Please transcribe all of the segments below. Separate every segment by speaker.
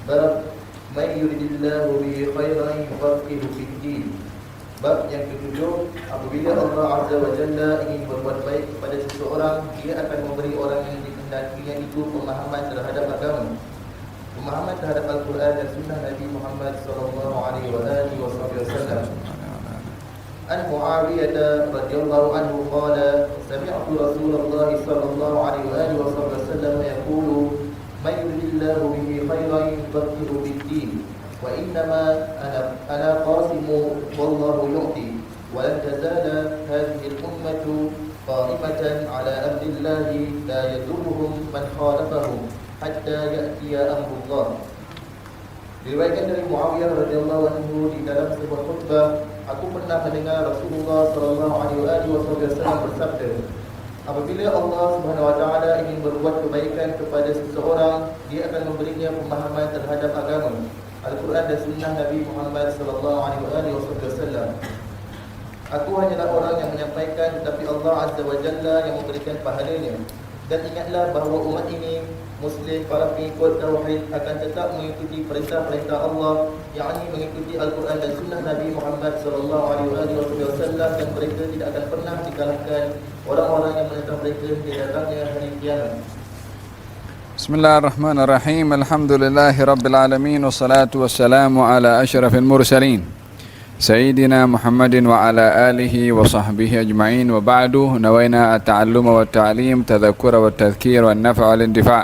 Speaker 1: Bab man yuridillahu bihi khairan yufaqihu fid din. Bab yang ketujuh, apabila Allah Azza wa Jalla ingin berbuat baik kepada seseorang, Dia akan memberi orang yang dikehendakinya itu pemahaman terhadap agama, pemahaman terhadap Al-Quran dan Sunnah Nabi Muhammad sallallahu alaihi wasallam. An Muawiyah radhiyallahu anhu qala sami'tu Rasulullah sallallahu alaihi wasallam yaqulu man yuridillahu bihi khairan yufaqihu fid din wa innama ana qasimu wallahu yu'ti wa lan tazala hadhihi al-ummatu qa'imatan ala amrillahi la yadurruhum man khalafahum hatta ya'tiya amrullah. Diriwayatkan dari Muawiyah radhiyallahu anhu di dalam sebuah khutbah, aku pernah mendengar Rasulullah sallallahu alaihi wasallam bersabda, apabila Allah Subhanahu wa taala ingin berbuat kebaikan kepada seseorang, Dia akan memberinya pemahaman terhadap agama, Al-Quran dan Sunnah Nabi Muhammad sallallahu alaihi wasallam. Aku hanyalah orang yang menyampaikan, tetapi Allah Azza wa Jalla yang memberikan pahalanya. Dan ingatlah bahawa umat ini, Muslim, para pengikut Tauhid, akan tetap mengikuti perintah-perintah Allah, yakni mengikuti Al-Quran dan Sunnah Nabi Muhammad sallallahu alaihi wasallam, dan mereka tidak akan pernah dikalahkan orang-orang yang menentang mereka di datangnya hari kiamat.
Speaker 2: Bismillahirrahmanirrahim. Alhamdulillahi rabbil alamin, wassalatu wassalamu ala asyrafil mursalin Sayyidina Muhammadin wa ala alihi wa sahbihi ajma'in, wa ba'du. Nawaina at-ta'alluma wa at-ta'lim, tadhakkura wa at-tadhkir wa an-naf'a wa al-intifa'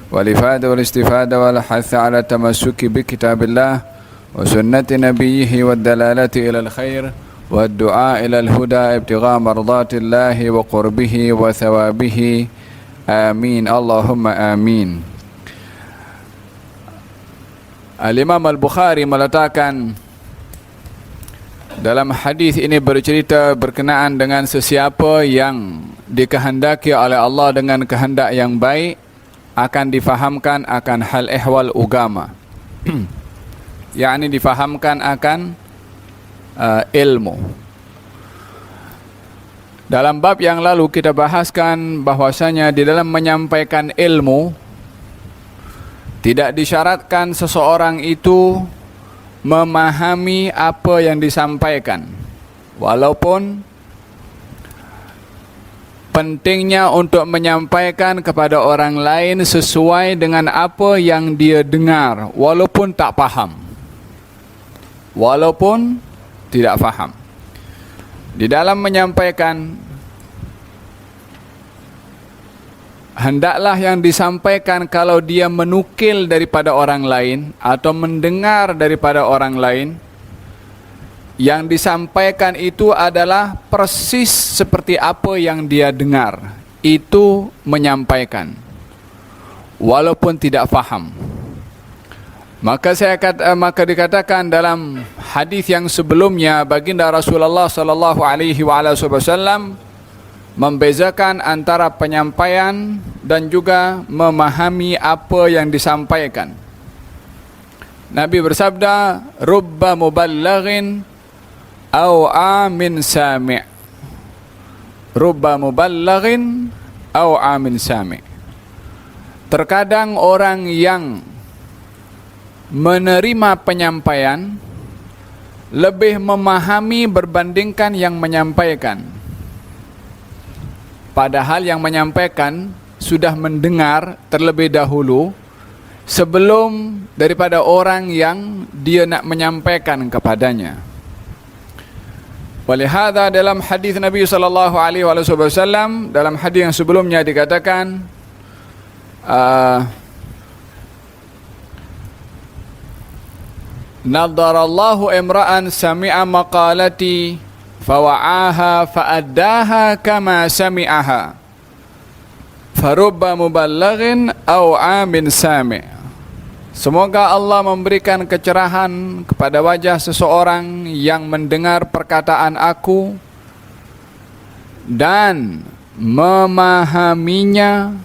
Speaker 2: wal ifada wal istifada wal hatha ala tamassuki bi kitabillah wa sunnati nabiyhi wa ad-dalalati ila al-khair wa ad-du'a ila al-huda ibtigha' mardatillahi wa qurbihi wa thawabihi. Amin, Allahumma amin. Al-Imam Al-Bukhari meletakkan dalam hadis ini bercerita berkenaan dengan sesiapa yang dikehendaki oleh Allah dengan kehendak yang baik akan difahamkan akan hal ehwal agama. yakni difahamkan akan ilmu. Dalam bab yang lalu kita bahaskan bahwasanya di dalam menyampaikan ilmu tidak disyaratkan seseorang itu memahami apa yang disampaikan, walaupun pentingnya untuk menyampaikan kepada orang lain sesuai dengan apa yang dia dengar, walaupun tak faham, walaupun tidak faham. Di dalam menyampaikan, hendaklah yang disampaikan kalau dia menukil daripada orang lain atau mendengar daripada orang lain, yang disampaikan itu adalah persis seperti apa yang dia dengar. Itu menyampaikan, walaupun tidak faham. Maka dikatakan dalam hadis yang sebelumnya, baginda Rasulullah sallallahu alaihi wasallam membezakan antara penyampaian dan juga memahami apa yang disampaikan. Nabi bersabda, rubba muballighin aw amin sami'. Rubba muballighin aw amin sami'. Terkadang orang yang menerima penyampaian lebih memahami berbandingkan yang menyampaikan. Padahal yang menyampaikan sudah mendengar terlebih dahulu sebelum daripada orang yang dia nak menyampaikan kepadanya. Walihada dalam hadis Nabi sallallahu alaihi wasallam, dalam hadis yang sebelumnya dikatakan nadarallahu imra'an sami'a maqalati fawa'aha fa'addaha kama sami'aha farubba muballighin aw amin sami'. Semoga Allah memberikan kecerahan kepada wajah seseorang yang mendengar perkataan aku dan memahaminya,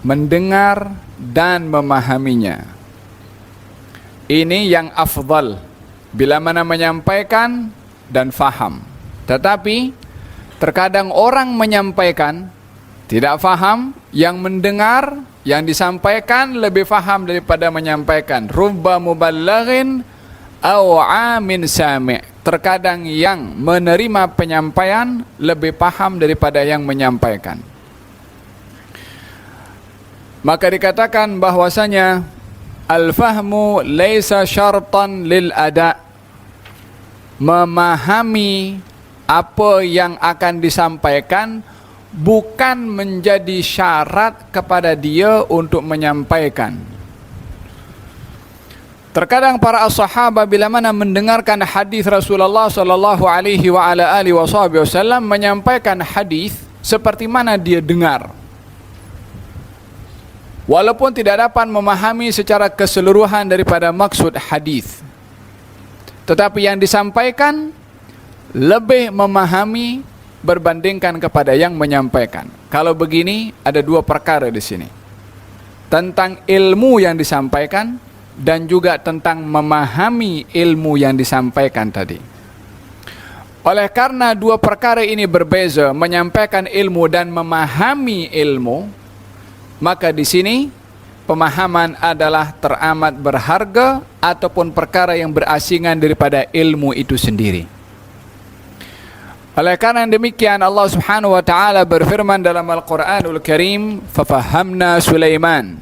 Speaker 2: mendengar dan memahaminya. Ini yang afdal bila mana menyampaikan dan faham. Tetapi terkadang orang menyampaikan tidak faham, yang mendengar, yang disampaikan lebih faham daripada menyampaikan. Rubba muballighin aw amin sami'. Terkadang yang menerima penyampaian lebih paham daripada yang menyampaikan. Maka dikatakan bahwasanya al-fahmu laisa syartan lil ada. Memahami apa yang akan disampaikan bukan menjadi syarat kepada dia untuk menyampaikan. Terkadang para sahabat bila mana mendengarkan hadis Rasulullah sallallahu alaihi wa ala alihi wasallam menyampaikan hadis seperti mana dia dengar. Walaupun tidak dapat memahami secara keseluruhan daripada maksud hadis, tetapi yang disampaikan lebih memahami berbandingkan kepada yang menyampaikan. Kalau begini, ada dua perkara di sini. Tentang ilmu yang disampaikan dan juga tentang memahami ilmu yang disampaikan tadi. Oleh karena dua perkara ini berbeza, menyampaikan ilmu dan memahami ilmu, maka di sini pemahaman adalah teramat berharga ataupun perkara yang berasingan daripada ilmu itu sendiri. Oleh karena demikian Allah Subhanahu wa taala berfirman dalam Al-Qur'anul Karim, "Fafahamna Sulaiman."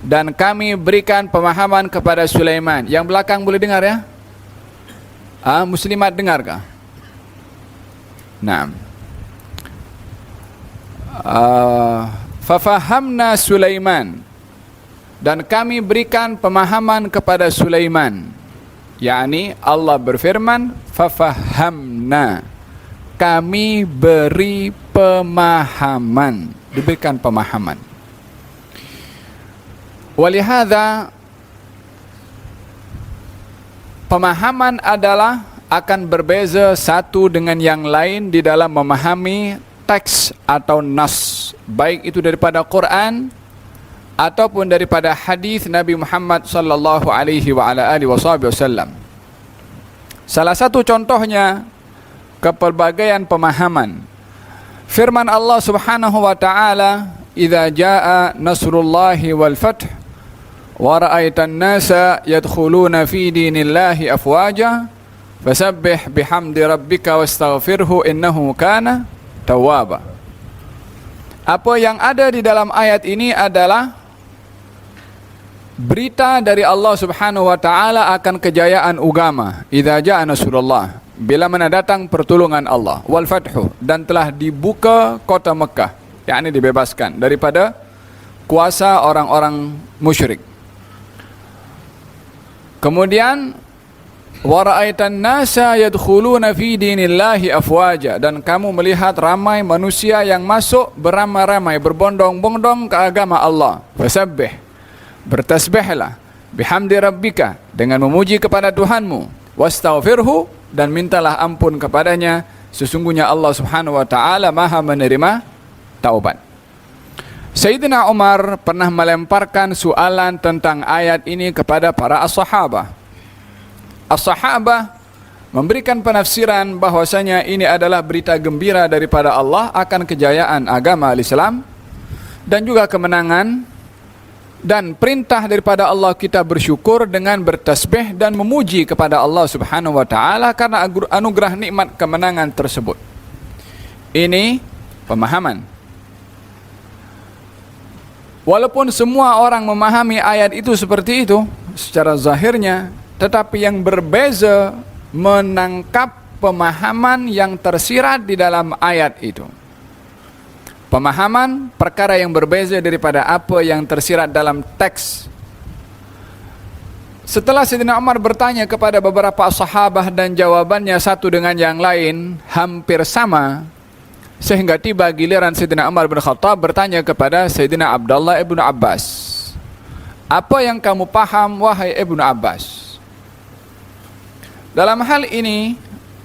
Speaker 2: Dan kami berikan pemahaman kepada Sulaiman. Yang belakang boleh dengar ya? Muslimat dengarkah? Naam. Fafahamna Sulaiman. Dan kami berikan pemahaman kepada Sulaiman. yakni Allah berfirman, fafahamna, kami beri pemahaman, diberikan pemahaman. Walihada, pemahaman adalah akan berbeza satu dengan yang lain di dalam memahami teks atau nas, baik itu daripada Quran ataupun daripada hadis Nabi Muhammad sallallahu alaihi wasallam. Salah satu contohnya kepelbagaian pemahaman. Firman Allah Subhanahu wa taala, "Idza jaa nasrullahi wal fath wa ra'aitan nasa yadkhuluna fi dinillahi afwaja fasabbih bihamdi rabbika wastaghfirhu innahu kana tawwaba." Apa yang ada di dalam ayat ini adalah berita dari Allah Subhanahu wa taala akan kejayaan agama. Idza jaa nasrullah, bila mana datang pertolongan Allah, wal fathu, dan telah dibuka kota Mekah, yakni dibebaskan daripada kuasa orang-orang musyrik. Kemudian wa ra'aitan nasa yadkhuluna fi dinillahi afwaja, dan kamu melihat ramai manusia yang masuk beramai-ramai, berbondong-bondong ke agama Allah. Fasabbih, bertasbihlah, bihamdi rabbika, dengan memuji kepada Tuhanmu, wastaghfirhu, dan mintalah ampun kepadanya, sesungguhnya Allah Subhanahu wa taala Maha menerima taubat. Sayyidina Umar pernah melemparkan soalan tentang ayat ini kepada para as-sahabah. As-sahabah memberikan penafsiran bahwasanya ini adalah berita gembira daripada Allah akan kejayaan agama Islam dan juga kemenangan, dan perintah daripada Allah kita bersyukur dengan bertasbih dan memuji kepada Allah Subhanahu wa taala karena anugerah nikmat kemenangan tersebut. Ini pemahaman. Walaupun semua orang memahami ayat itu seperti itu secara zahirnya, tetapi yang berbeza menangkap pemahaman yang tersirat di dalam ayat itu. Pemahaman perkara yang berbeza daripada apa yang tersirat dalam teks. Setelah Sayyidina Umar bertanya kepada beberapa sahabat dan jawabannya satu dengan yang lain hampir sama, sehingga tiba giliran Sayyidina Umar bin Khattab bertanya kepada Sayyidina Abdullah ibn Abbas, apa yang kamu paham wahai Ibnu Abbas? Dalam hal ini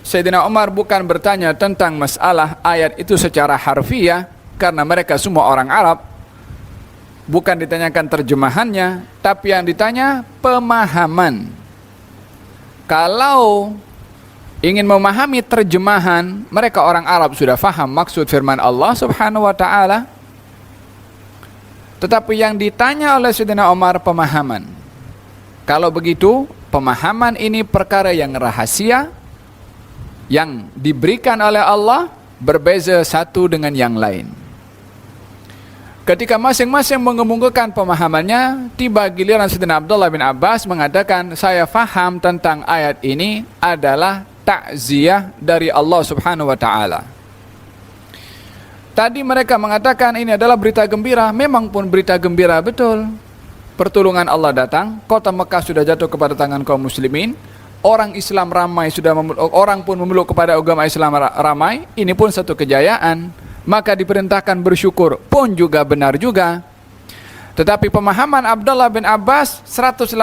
Speaker 2: Sayyidina Umar bukan bertanya tentang masalah ayat itu secara harfiah, karena mereka semua orang Arab, bukan ditanyakan terjemahannya, tapi yang ditanya pemahaman. Kalau ingin memahami terjemahan, mereka orang Arab sudah faham maksud firman Allah Subhanahu wa taala. Tetapi yang ditanya oleh Sayyidina Umar pemahaman. Kalau begitu, pemahaman ini perkara yang rahasia, yang diberikan oleh Allah, berbeza satu dengan yang lain. Ketika masing-masing mengemukakan pemahamannya, tiba giliran Sayyidina Abdullah bin Abbas mengatakan, saya faham tentang ayat ini adalah takziah dari Allah Subhanahu wa taala. Tadi mereka mengatakan ini adalah berita gembira, memang pun berita gembira betul. Pertolongan Allah datang, kota Mekah sudah jatuh kepada tangan kaum muslimin, orang Islam ramai, orang pun memeluk kepada agama Islam ramai, ini pun satu kejayaan. Maka diperintahkan bersyukur, pun juga benar juga. Tetapi pemahaman Abdullah bin Abbas 180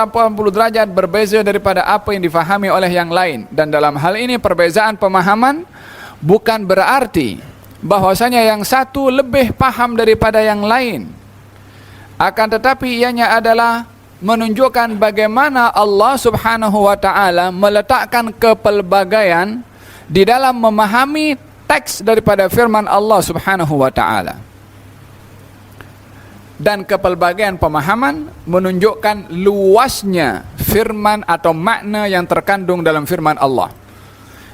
Speaker 2: derajat berbeza daripada apa yang difahami oleh yang lain. Dan dalam hal ini perbezaan pemahaman bukan berarti bahwasanya yang satu lebih paham daripada yang lain. Akan tetapi ianya adalah menunjukkan bagaimana Allah Subhanahu wa taala meletakkan kepelbagaian di dalam memahami teks daripada firman Allah Subhanahu wa taala. Dan kepelbagaian pemahaman menunjukkan luasnya firman atau makna yang terkandung dalam firman Allah.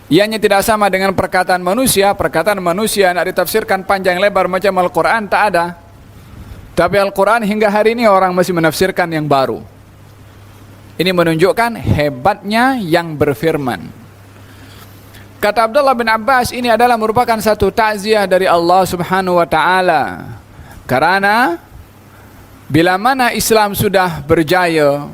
Speaker 2: Ianya tidak sama dengan perkataan manusia. Perkataan manusia nak ditafsirkan panjang lebar macam Al-Quran, tak ada. Tapi Al-Quran hingga hari ini orang masih menafsirkan yang baru. Ini menunjukkan hebatnya yang berfirman. Kata Abdullah bin Abbas, ini adalah merupakan satu takziah dari Allah Subhanahu wa taala. Karena bila mana Islam sudah berjaya,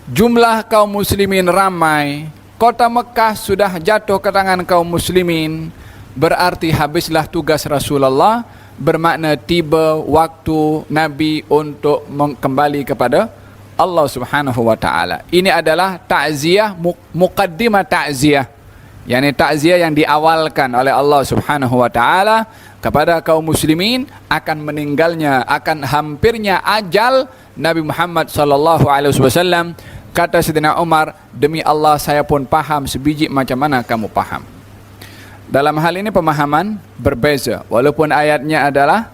Speaker 2: jumlah kaum muslimin ramai, kota Mekah sudah jatuh ke tangan kaum muslimin, berarti habislah tugas Rasulullah, bermakna tiba waktu Nabi untuk kembali kepada Allah Subhanahu wa taala. Ini adalah takziah, muqaddimah takziah. yakni takziah yang diawalkan oleh Allah Subhanahu wa taala kepada kaum muslimin akan meninggalnya, akan hampirnya ajal Nabi Muhammad sallallahu alaihi wasallam. Kata Sayyidina Umar, demi Allah saya pun paham sebiji macam mana kamu paham. Dalam hal ini pemahaman berbeza walaupun ayatnya adalah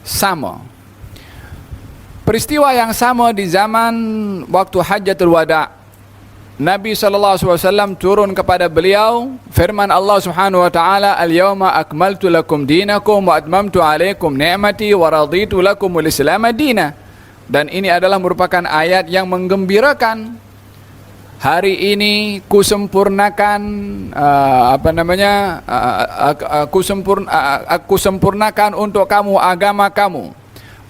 Speaker 2: sama. Peristiwa yang sama di zaman waktu Hajjatul Wada', Nabi SAW turun kepada beliau firman Allah Subhanahu wa taala, al-yawma akmaltu lakum dinakum wa atmamtu alaikum ni'mati wa raditu lakumul Islam madina. Dan ini adalah merupakan ayat yang menggembirakan. Hari ini kusempurnakan aku sempurnakan untuk kamu agama kamu.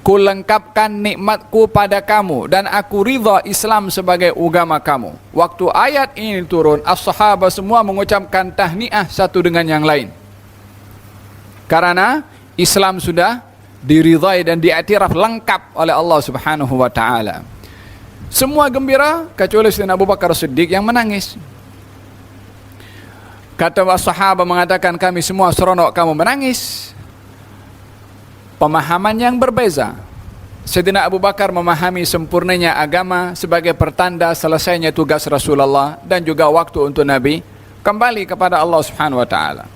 Speaker 2: Ku lengkapkan nikmatku pada kamu dan aku ridha Islam sebagai agama kamu. Waktu ayat ini turun, as-sahabah semua mengucapkan tahniah satu dengan yang lain. Karena Islam sudah diridhai dan diiktiraf lengkap oleh Allah Subhanahu wa taala. Semua gembira kecuali Sayyidina Abu Bakar Siddiq yang menangis. Kata as-sahabah mengatakan, kami semua seronok kamu menangis. Pemahaman yang berbeza. Sayyidina Abu Bakar memahami sempurnanya agama sebagai pertanda selesainya tugas Rasulullah dan juga waktu untuk Nabi kembali kepada Allah Subhanahu wa taala.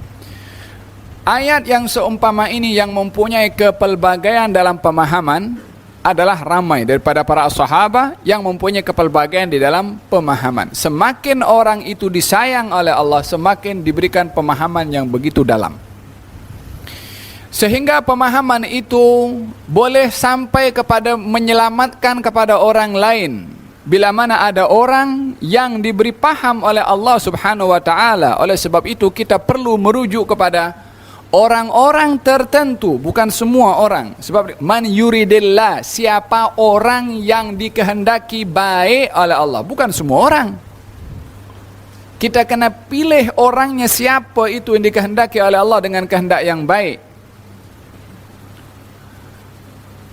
Speaker 2: Ayat yang seumpama ini yang mempunyai kepelbagaian dalam pemahaman adalah ramai daripada para sahabat yang mempunyai kepelbagaian di dalam pemahaman. Semakin orang itu disayang oleh Allah, semakin diberikan pemahaman yang begitu dalam. Sehingga pemahaman itu boleh sampai kepada menyelamatkan kepada orang lain. Bila mana ada orang yang diberi paham oleh Allah Subhanahu wa taala. Oleh sebab itu kita perlu merujuk kepada orang-orang tertentu, bukan semua orang. Sebab man yuridillah, siapa orang yang dikehendaki baik oleh Allah, bukan semua orang. Kita kena pilih orangnya siapa itu yang dikehendaki oleh Allah dengan kehendak yang baik.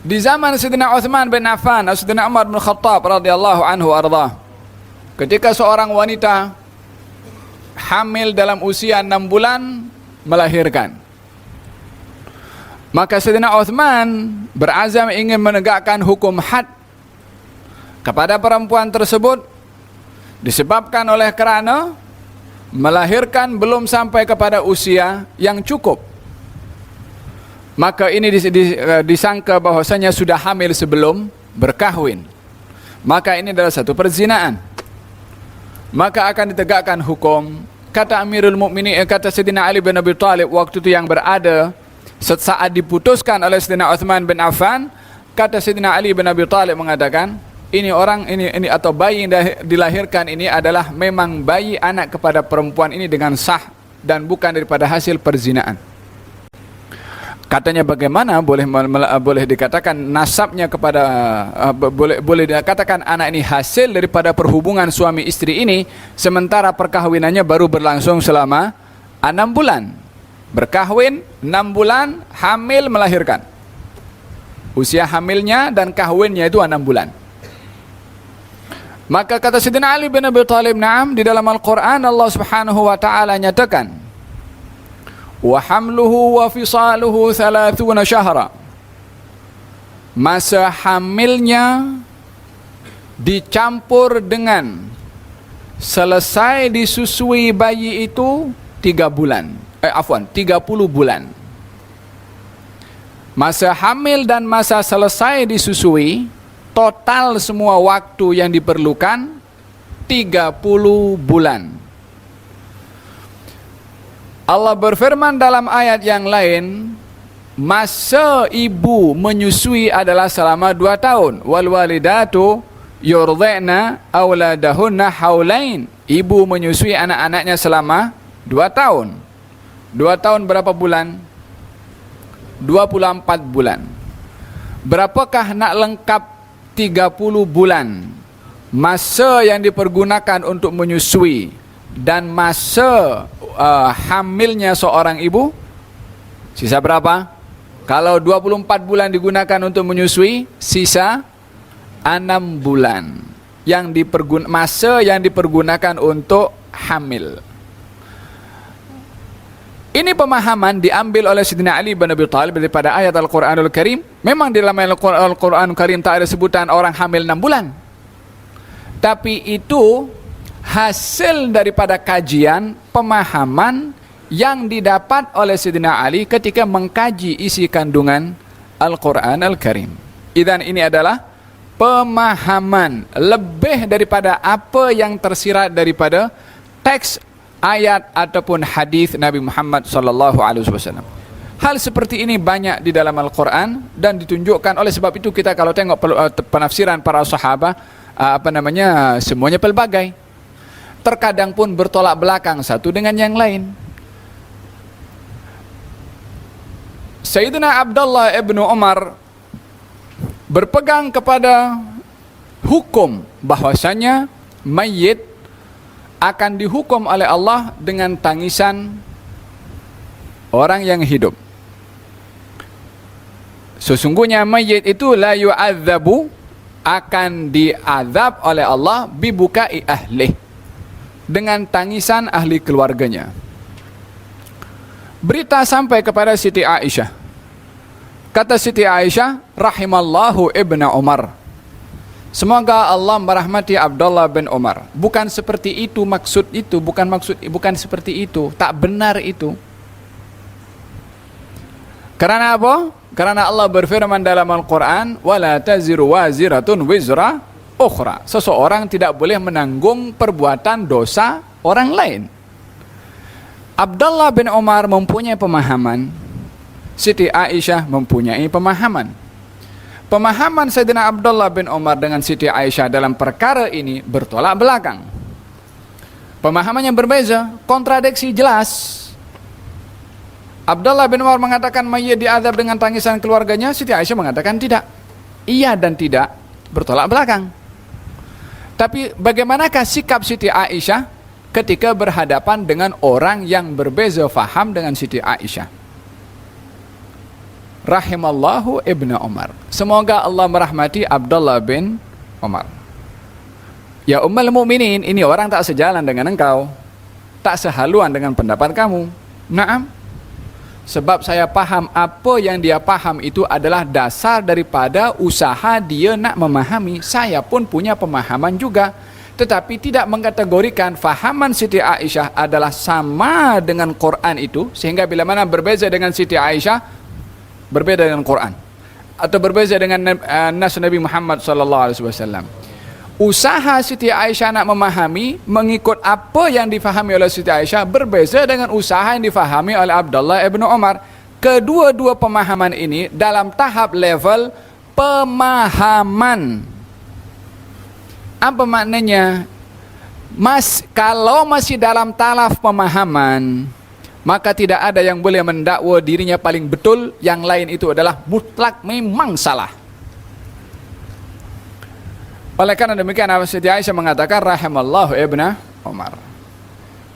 Speaker 2: Di zaman Sayyidina Uthman bin Affan, Sayyidina Umar bin Khattab radhiyallahu anhu arda, ketika seorang wanita hamil dalam usia 6 bulan melahirkan, maka Sayyidina Uthman berazam ingin menegakkan hukum had kepada perempuan tersebut disebabkan oleh kerana melahirkan belum sampai kepada usia yang cukup. maka ini disangka bahwasanya sudah hamil sebelum berkahwin, maka ini adalah satu perzinaan, maka akan ditegakkan hukum. Kata Amirul Mukminin, kata Sayyidina Ali bin Abi Thalib waktu itu yang berada saat diputuskan oleh Sayyidina Uthman bin Affan, kata Sayyidina Ali bin Abi Thalib mengatakan, ini atau bayi yang dilahirkan ini adalah memang bayi anak kepada perempuan ini dengan sah dan bukan daripada hasil perzinaan. Katanya bagaimana boleh dikatakan nasabnya kepada boleh dikatakan anak ini hasil daripada perhubungan suami istri ini, sementara perkahwinannya baru berlangsung selama 6 bulan. Berkahwin 6 bulan, hamil, melahirkan. Usia hamilnya dan kahwinnya itu 6 bulan. Maka kata Sayyidina Ali bin Abi Thalib, na'am, di dalam Al-Quran Allah subhanahu wa ta'ala nyatakan, wa hamluhu wa fisaluhu 30 syahra. Masa hamilnya dicampur dengan selesai disusui bayi itu 30 bulan. Masa hamil dan masa selesai disusui, total semua waktu yang diperlukan 30 bulan. Allah berfirman dalam ayat yang lain, masa ibu menyusui adalah selama 2 tahun. Wal walidatu yurdi'na auladahunna haulain. Ibu menyusui anak-anaknya selama 2 tahun. 2 tahun berapa bulan? 24 bulan. Berapakah nak lengkap 30 bulan? Masa yang dipergunakan untuk menyusui dan masa hamilnya seorang ibu, sisa berapa? Kalau 24 bulan digunakan untuk menyusui, sisa 6 bulan yang masa yang dipergunakan untuk hamil. Ini pemahaman diambil oleh Sayyidina Ali bin Abi Thalib daripada ayat Al-Quranul Karim. Memang di dalam Al-Quranul Karim tak ada sebutan orang hamil 6 bulan. Tapi itu hasil daripada kajian pemahaman yang didapat oleh Sayyidina Ali ketika mengkaji isi kandungan Al-Quran Al-Karim. Idzan ini adalah pemahaman lebih daripada apa yang tersirat daripada teks ayat ataupun hadis Nabi Muhammad sallallahu alaihi wasallam. Hal seperti ini banyak di dalam Al-Quran dan ditunjukkan. Oleh sebab itu kita kalau tengok penafsiran para sahabat, semuanya pelbagai. Terkadang pun bertolak belakang satu dengan yang lain. Sayyidina Abdullah ibn Umar berpegang kepada hukum bahwasanya mayit akan dihukum oleh Allah dengan tangisan orang yang hidup. Sesungguhnya mayit itu la yu'adzabu, akan diazab oleh Allah bibukai ahlih, dengan tangisan ahli keluarganya. Berita sampai kepada Siti Aisyah. Kata Siti Aisyah, rahimallahu ibna Umar, semoga Allah merahmati Abdullah bin Umar. Bukan seperti itu maksud itu, bukan seperti itu, tak benar itu. Karena apa? Karena Allah berfirman dalam Al-Quran, wala taziru waziratun wizra ukhra. Seseorang tidak boleh menanggung perbuatan dosa orang lain. Abdullah bin Umar mempunyai pemahaman, Siti Aisyah mempunyai pemahaman. Pemahaman Sayyidina Abdullah bin Umar dengan Siti Aisyah dalam perkara ini bertolak belakang. Pemahamannya berbeza, kontradiksi jelas. Abdullah bin Umar mengatakan mayit diazab dengan tangisan keluarganya, Siti Aisyah mengatakan tidak. Iya dan tidak bertolak belakang. Tapi bagaimanakah sikap Siti Aisyah ketika berhadapan dengan orang yang berbeza faham dengan Siti Aisyah? Rahimallahu ibna Umar, semoga Allah merahmati Abdullah bin Umar. Ya Ummul Mukminin, ini orang tak sejalan dengan engkau, tak sehaluan dengan pendapat kamu. Naam, sebab saya paham apa yang dia paham itu adalah dasar daripada usaha dia nak memahami. Saya pun punya pemahaman juga, tetapi tidak mengkategorikan fahaman Siti Aisyah adalah sama dengan Quran itu, sehingga bila mana berbeza dengan Siti Aisyah, berbeda dengan Quran atau berbeza dengan nas Nabi Muhammad sallallahu alaihi wasallam. Usaha Siti Aisyah nak memahami mengikut apa yang difahami oleh Siti Aisyah berbeza dengan usaha yang difahami oleh Abdullah ibn Umar. Kedua-dua pemahaman ini dalam tahap level pemahaman. Apa maknanya? Kalau masih dalam taraf pemahaman, maka tidak ada yang boleh mendakwa dirinya paling betul, yang lain itu adalah mutlak memang salah. Oleh karena demikian Siti Aisyah mengatakan rahimallahu ibna Umar.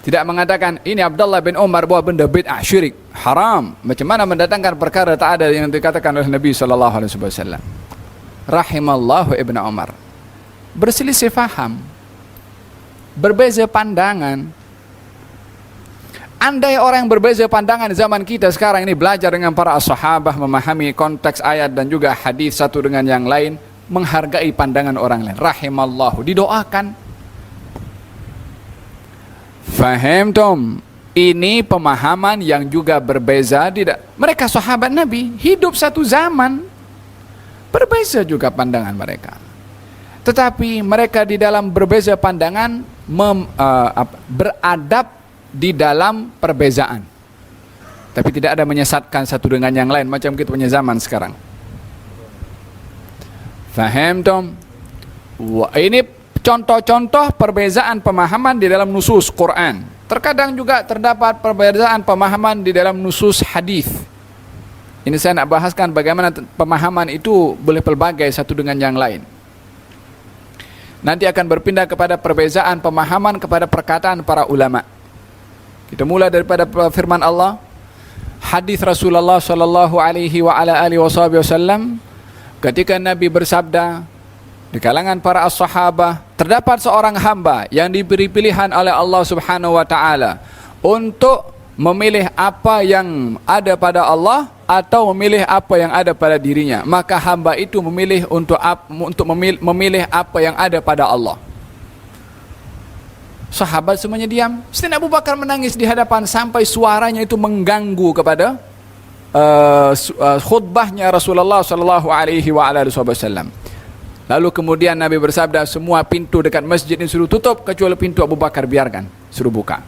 Speaker 2: Tidak mengatakan ini Abdullah bin Umar buat benda bid'ah syirik haram. Macam mana mendatangkan perkara tak ada yang dikatakan oleh Nabi sallallahu alaihi wasallam. Rahimallahu ibna Umar. Berselisih faham, berbeza pandangan. Andai orang yang berbeza pandangan zaman kita sekarang ini belajar dengan para sahabat, memahami konteks ayat dan juga hadis satu dengan yang lain, menghargai pandangan orang lain. Rahimallahu, didoakan. Faham tom? Ini pemahaman yang juga berbeza. Mereka sahabat Nabi hidup satu zaman, berbeza juga pandangan mereka. Tetapi mereka di dalam berbeza pandangan beradab di dalam perbezaan. Tapi tidak ada menyesatkan satu dengan yang lain macam kita punya zaman sekarang. Faham tom? Ini contoh-contoh perbezaan pemahaman di dalam nusus Quran. Terkadang juga terdapat perbezaan pemahaman di dalam nusus hadis. Ini saya nak bahaskan bagaimana pemahaman itu boleh pelbagai satu dengan yang lain. Nanti akan berpindah kepada perbezaan pemahaman kepada perkataan para ulama. Kita mulai daripada firman Allah, hadis Rasulullah sallallahu alaihi wa ala alihi wasallam, ketika Nabi bersabda, di kalangan para as-sahabah terdapat seorang hamba yang diberi pilihan oleh Allah Subhanahu wa taala untuk memilih apa yang ada pada Allah atau memilih apa yang ada pada dirinya, maka hamba itu memilih untuk memilih apa yang ada pada Allah. Sahabat semuanya diam. Sayyidina Abu Bakar menangis di hadapan sampai suaranya itu mengganggu kepada khutbahnya Rasulullah sallallahu alaihi wasallam. Lalu kemudian Nabi bersabda, semua pintu dekat masjid ini suruh tutup kecuali pintu Abu Bakar, biarkan, suruh buka.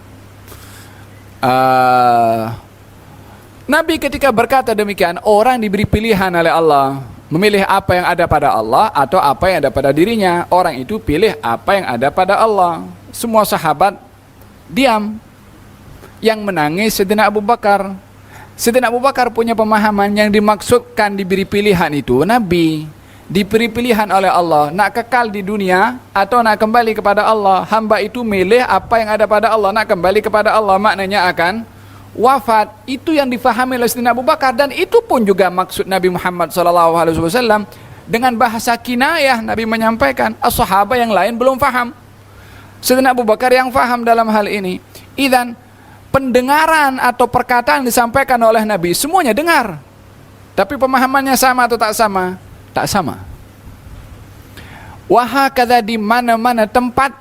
Speaker 2: Nabi ketika berkata demikian, orang diberi pilihan oleh Allah memilih apa yang ada pada Allah atau apa yang ada pada dirinya. Orang itu pilih apa yang ada pada Allah. Semua sahabat diam. Yang menangis Sayyidina Abu Bakar. Sayyidina Abu Bakar punya pemahaman yang dimaksudkan diberi pilihan itu Nabi diberi pilihan oleh Allah, nak kekal di dunia atau nak kembali kepada Allah. Hamba itu milih apa yang ada pada Allah, nak kembali kepada Allah, maknanya akan wafat. Itu yang difahami oleh Sayyidina Abu Bakar, dan itu pun juga maksud Nabi Muhammad SAW. Dengan bahasa kinayah Nabi menyampaikan, as-sahabah yang lain belum faham, Sayyidina Abu Bakar yang faham dalam hal ini. Idzan pendengaran atau perkataan disampaikan oleh Nabi semuanya dengar, tapi pemahamannya sama atau tak sama? Tak sama. Wahakadha, di mana-mana tempat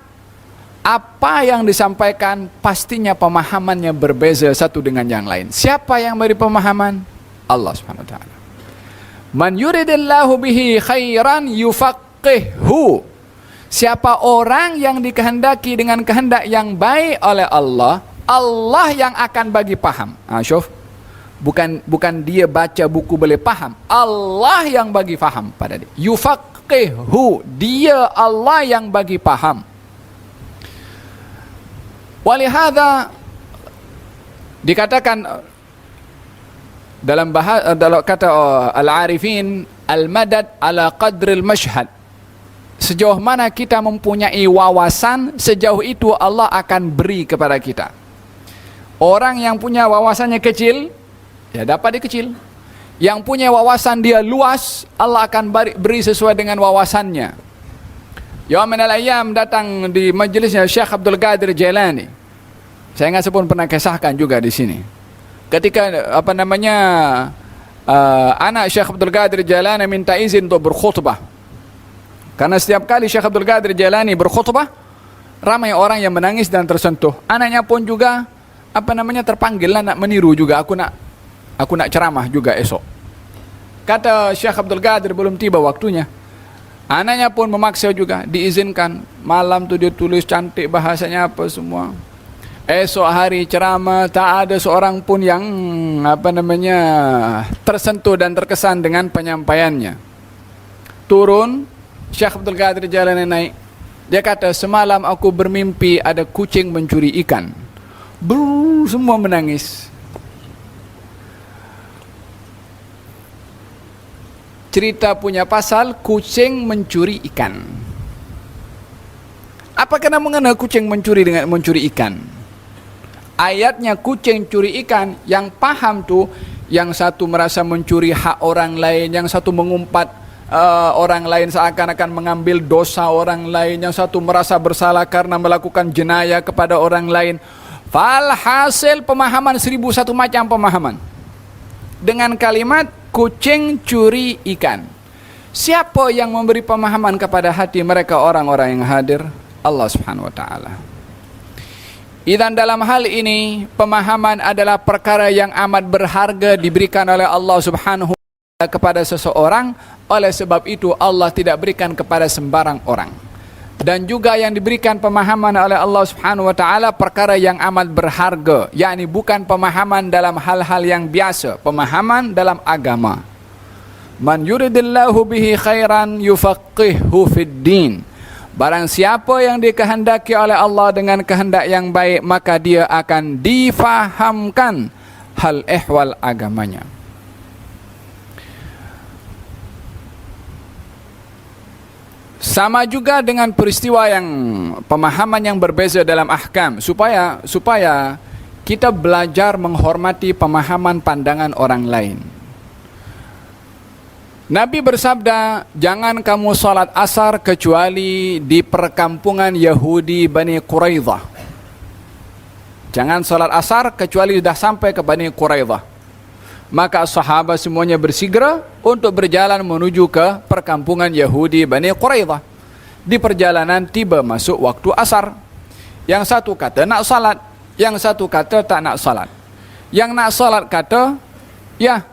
Speaker 2: apa yang disampaikan pastinya pemahamannya berbeza satu dengan yang lain. Siapa yang beri pemahaman? Allah Subhanahu wa taala. Man yuridillahu bihi khairan yufaqqihhu. Siapa orang yang dikehendaki dengan kehendak yang baik oleh Allah, Allah yang akan bagi paham. Syuf. Bukan dia baca buku boleh paham, Allah yang bagi faham pada dia. Yufaqihu, dia Allah yang bagi paham. Walihada dikatakan dalam kata al-arifin, al-madad ala qadril mashhad. Sejauh mana kita mempunyai wawasan, sejauh itu Allah akan beri kepada kita. Orang yang punya wawasannya kecil, ya dapat dia kecil. Yang punya wawasan dia luas, Allah akan beri sesuai dengan wawasannya. Yaum minal ayyam datang di majlisnya Syekh Abdul Qadir Jailani. Saya ingat saya pun pernah kisahkan juga di sini. Ketika anak Syekh Abdul Qadir Jailani minta izin untuk berkhutbah. Karena setiap kali Syekh Abdul Qadir Jailani berkhutbah, ramai orang yang menangis dan tersentuh. Anaknya pun juga terpanggil lah nak meniru juga, aku nak ceramah juga esok. Kata Syekh Abdul Qadir belum tiba waktunya. Anaknya pun memaksa juga, diizinkan. Malam tu dia tulis cantik, bahasanya apa semua. Esok hari ceramah, tak ada seorang pun yang tersentuh dan terkesan dengan penyampaiannya. Turun, Syekh Abdul Qadir jalan naik. Dia kata, semalam aku bermimpi ada kucing mencuri ikan. Semua menangis. Cerita punya pasal kucing mencuri ikan. Apa kena mengena kucing mencuri dengan mencuri ikan? Ayatnya kucing curi ikan, yang paham tu, yang satu merasa mencuri hak orang lain, yang satu mengumpat orang lain seakan-akan mengambil dosa orang lain, yang satu merasa bersalah karena melakukan jenayah kepada orang lain. Falhasil pemahaman 1001 macam pemahaman. Dengan kalimat kucing curi ikan. Siapa yang memberi pemahaman kepada hati mereka orang-orang yang hadir? Allah Subhanahu wa taala. Dan dalam hal ini pemahaman adalah perkara yang amat berharga diberikan oleh Allah Subhanahu wa taala kepada seseorang. Oleh sebab itu Allah tidak berikan kepada sembarang orang. Dan juga yang diberikan pemahaman oleh Allah Subhanahu wa taala perkara yang amat berharga, yakni bukan pemahaman dalam hal-hal yang biasa, pemahaman dalam agama. Man yuridillahu bihi khairan yufaqihu fid din. Barang siapa yang dikehendaki oleh Allah dengan kehendak yang baik, maka dia akan difahamkan hal ehwal agamanya. Sama juga dengan peristiwa yang pemahaman yang berbeza dalam ahkam, supaya kita belajar menghormati pemahaman pandangan orang lain. Nabi bersabda, jangan kamu salat asar kecuali di perkampungan Yahudi Bani Quraidah. Jangan salat asar kecuali sudah sampai ke Bani Quraidah. Maka sahabat semuanya bersegera untuk berjalan menuju ke perkampungan Yahudi Bani Quraidah. Di perjalanan tiba masuk waktu asar. Yang satu kata nak salat, yang satu kata tak nak salat. Yang nak salat kata, ya.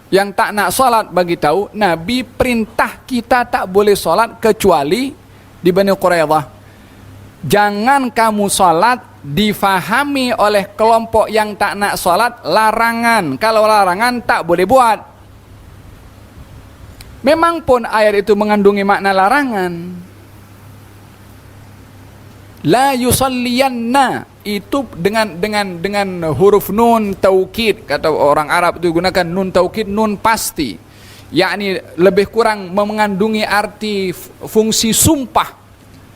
Speaker 2: Yang tak nak salat bagi tahu Nabi perintah kita tak boleh salat kecuali di Bani Quraidah. Jangan kamu salat difahami oleh kelompok yang tak nak salat larangan. Kalau larangan tak boleh buat. Memang pun ayat itu mengandungi makna larangan. La yusalliyanna itu dengan huruf nun taukid, kata orang Arab itu gunakan nun taukid, nun pasti, yakni lebih kurang mengandungi arti fungsi sumpah,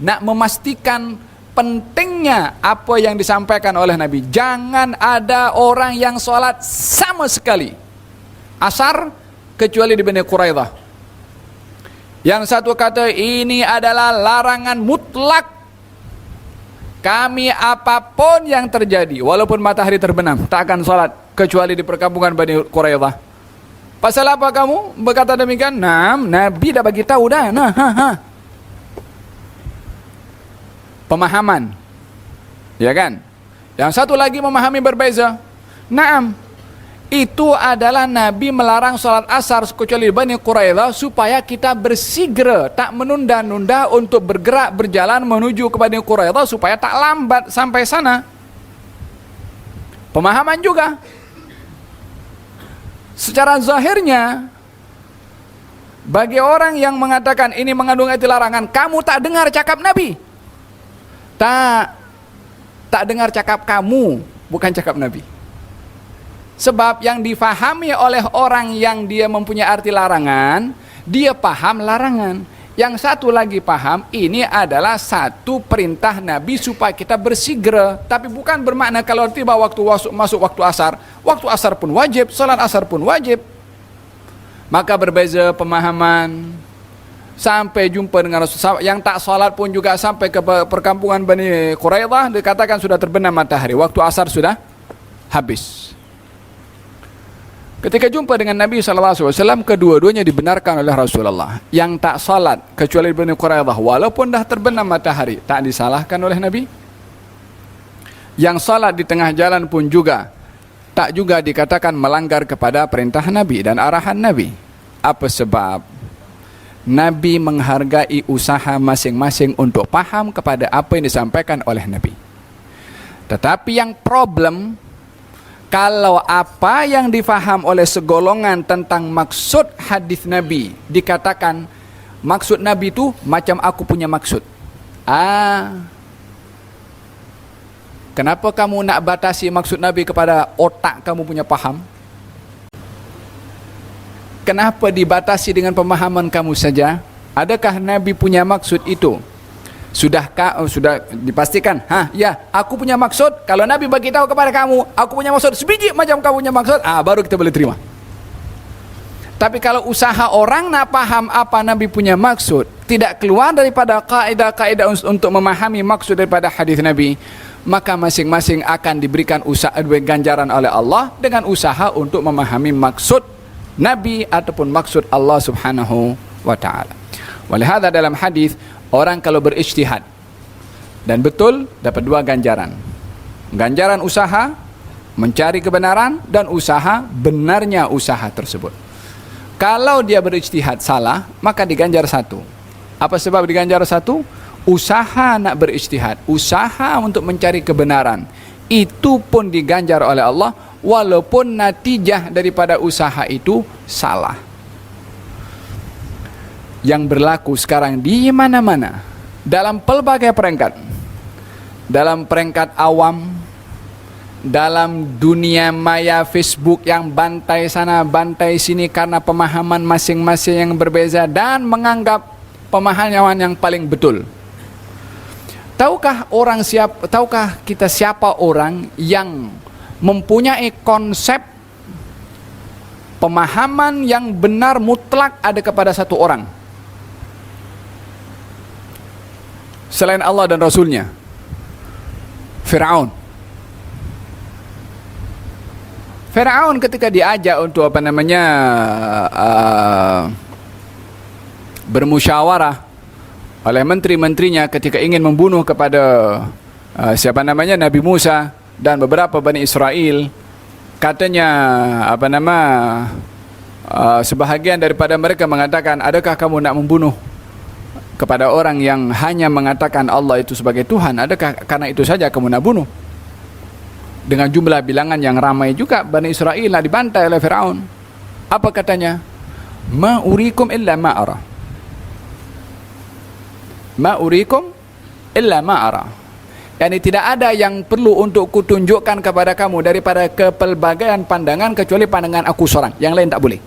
Speaker 2: nak memastikan pentingnya apa yang disampaikan oleh Nabi. Jangan ada orang yang sholat sama sekali asar kecuali di Bani Quraidah. Yang satu kata ini adalah larangan mutlak. Kami apapun yang terjadi, walaupun matahari terbenam, tak akan salat kecuali di perkampungan Bani Quraidah. Pasal apa kamu berkata demikian? Nabi dah bagi tahu dah. Pemahaman, ya kan? Yang satu lagi memahami berbeza. Itu adalah Nabi melarang salat asar kecuali di Bani Quraidah supaya kita bersegera, tak menunda-nunda untuk bergerak berjalan menuju ke Bani Quraidah supaya tak lambat sampai sana. Pemahaman juga. Secara zahirnya, bagi orang yang mengatakan ini mengandung arti larangan, kamu tak dengar cakap Nabi. Tak dengar cakap kamu, bukan cakap Nabi. Sebab yang difahami oleh orang yang dia mempunyai arti larangan, dia paham larangan. Yang satu lagi paham ini adalah satu perintah Nabi supaya kita bersegera. Tapi bukan bermakna kalau tiba waktu masuk waktu asar pun wajib, salat asar pun wajib. Maka berbeza pemahaman. Sampai jumpa dengan Rasulullah. Yang tak salat pun juga sampai ke perkampungan Bani Quraidah, dikatakan sudah terbenam matahari, waktu asar sudah habis. Ketika jumpa dengan Nabi SAW, kedua-duanya dibenarkan oleh Rasulullah. Yang tak salat kecuali Bani Quraidah, walaupun dah terbenam matahari, tak disalahkan oleh Nabi. Yang salat di tengah jalan pun juga tak juga dikatakan melanggar kepada perintah Nabi dan arahan Nabi. Apa sebab? Nabi menghargai usaha masing-masing untuk paham kepada apa yang disampaikan oleh Nabi. Tetapi yang problem, kalau apa yang difaham oleh segolongan tentang maksud hadis Nabi dikatakan maksud Nabi itu macam aku punya maksud. Kenapa kamu nak batasi maksud Nabi kepada otak kamu punya paham? Kenapa dibatasi dengan pemahaman kamu saja? Adakah Nabi punya maksud itu? Sudah dipastikan? Ya, aku punya maksud. Kalau Nabi bagi tahu kepada kamu, aku punya maksud sebiji macam kamu punya maksud, baru kita boleh terima. Tapi kalau usaha orang nak paham apa Nabi punya maksud, tidak keluar daripada kaidah-kaidah untuk memahami maksud daripada hadis Nabi, maka masing-masing akan diberikan ganjaran oleh Allah dengan usaha untuk memahami maksud Nabi ataupun maksud Allah Subhanahu wa taala. Walihada dalam hadis, orang kalau berijtihad dan betul dapat dua ganjaran. Ganjaran usaha mencari kebenaran dan usaha benarnya usaha tersebut. Kalau dia berijtihad salah, maka diganjar satu. Apa sebab diganjar satu? Usaha nak berijtihad, usaha untuk mencari kebenaran, itu pun diganjar oleh Allah walaupun natijah daripada usaha itu salah. Yang berlaku sekarang di mana-mana, dalam pelbagai peringkat, dalam peringkat awam, dalam dunia maya Facebook yang bantai sana bantai sini karena pemahaman masing-masing yang berbeza dan menganggap pemahaman yang paling betul. Tahukah kita siapa orang yang mempunyai konsep pemahaman yang benar mutlak ada kepada satu orang selain Allah dan Rasulnya? Fir'aun. Fir'aun ketika diajak untuk bermusyawarah oleh menteri-menterinya ketika ingin membunuh kepada Nabi Musa dan beberapa Bani Israel, katanya sebahagian daripada mereka mengatakan, adakah kamu nak membunuh kepada orang yang hanya mengatakan Allah itu sebagai Tuhan? Adakah karena itu saja kamu nak bunuh? Dengan jumlah bilangan yang ramai juga, Bani Israel nak dibantai oleh Fir'aun. Apa katanya? Ma urikum illa ma ara. Ma urikum illa ma ara. Yani tidak ada yang perlu untuk kutunjukkan kepada kamu daripada kepelbagaian pandangan kecuali pandangan aku seorang. Yang lain tak boleh.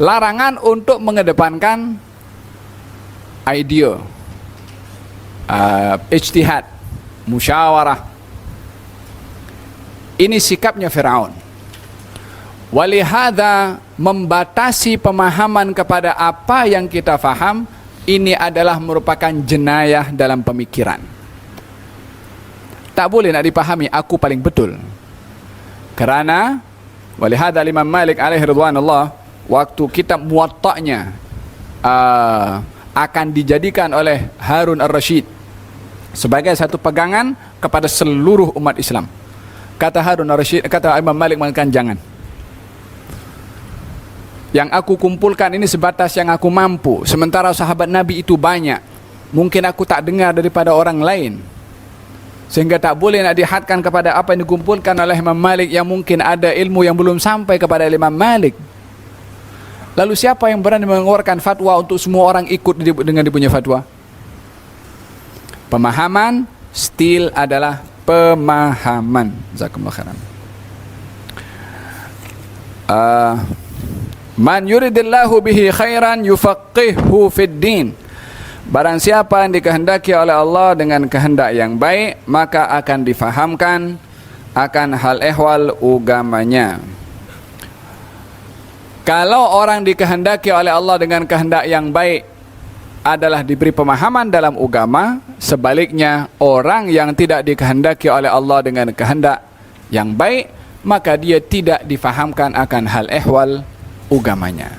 Speaker 2: Larangan untuk mengedepankan idea, ijtihad, musyawarah. Ini sikapnya Fir'aun. Walihada membatasi pemahaman kepada apa yang kita faham, ini adalah merupakan jenayah dalam pemikiran. Tak boleh nak dipahami aku paling betul. Kerana walihada Imam Malik alaihi ridwanullah, waktu kitab Muwatta'nya akan dijadikan oleh Harun ar-Rasyid sebagai satu pegangan kepada seluruh umat Islam. Kata Harun ar-Rasyid, kata Imam Malik mengatakan jangan. Yang aku kumpulkan ini sebatas yang aku mampu. Sementara sahabat Nabi itu banyak. Mungkin aku tak dengar daripada orang lain. Sehingga tak boleh nak dihadkan kepada apa yang dikumpulkan oleh Imam Malik yang mungkin ada ilmu yang belum sampai kepada Imam Malik. Lalu siapa yang berani mengeluarkan fatwa untuk semua orang ikut dengan dia punya fatwa? Pemahaman still adalah pemahaman. Jazakumullah khairan. Man yuridillahu bihi khairan yufaqihu fid din. Barang siapa yang dikehendaki oleh Allah dengan kehendak yang baik, maka akan difahamkan akan hal ehwal agamanya. Kalau orang dikehendaki oleh Allah dengan kehendak yang baik adalah diberi pemahaman dalam agama, sebaliknya orang yang tidak dikehendaki oleh Allah dengan kehendak yang baik, maka dia tidak difahamkan akan hal ehwal agamanya.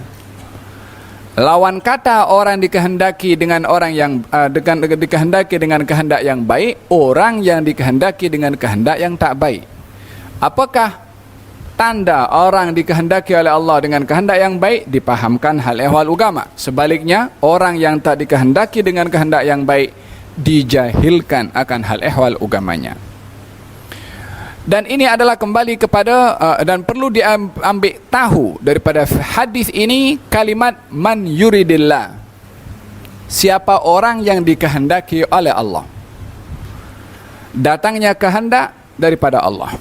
Speaker 2: Lawan kata orang dikehendaki dengan orang yang dikehendaki dengan kehendak yang baik, orang yang dikehendaki dengan kehendak yang tak baik. Apakah tanda orang dikehendaki oleh Allah dengan kehendak yang baik, dipahamkan hal ehwal agama. Sebaliknya, orang yang tak dikehendaki dengan kehendak yang baik, dijahilkan akan hal ehwal agamanya. Dan ini adalah kembali kepada dan perlu diambil tahu daripada hadis ini kalimat man yuridillah. Siapa orang yang dikehendaki oleh Allah. Datangnya kehendak daripada Allah.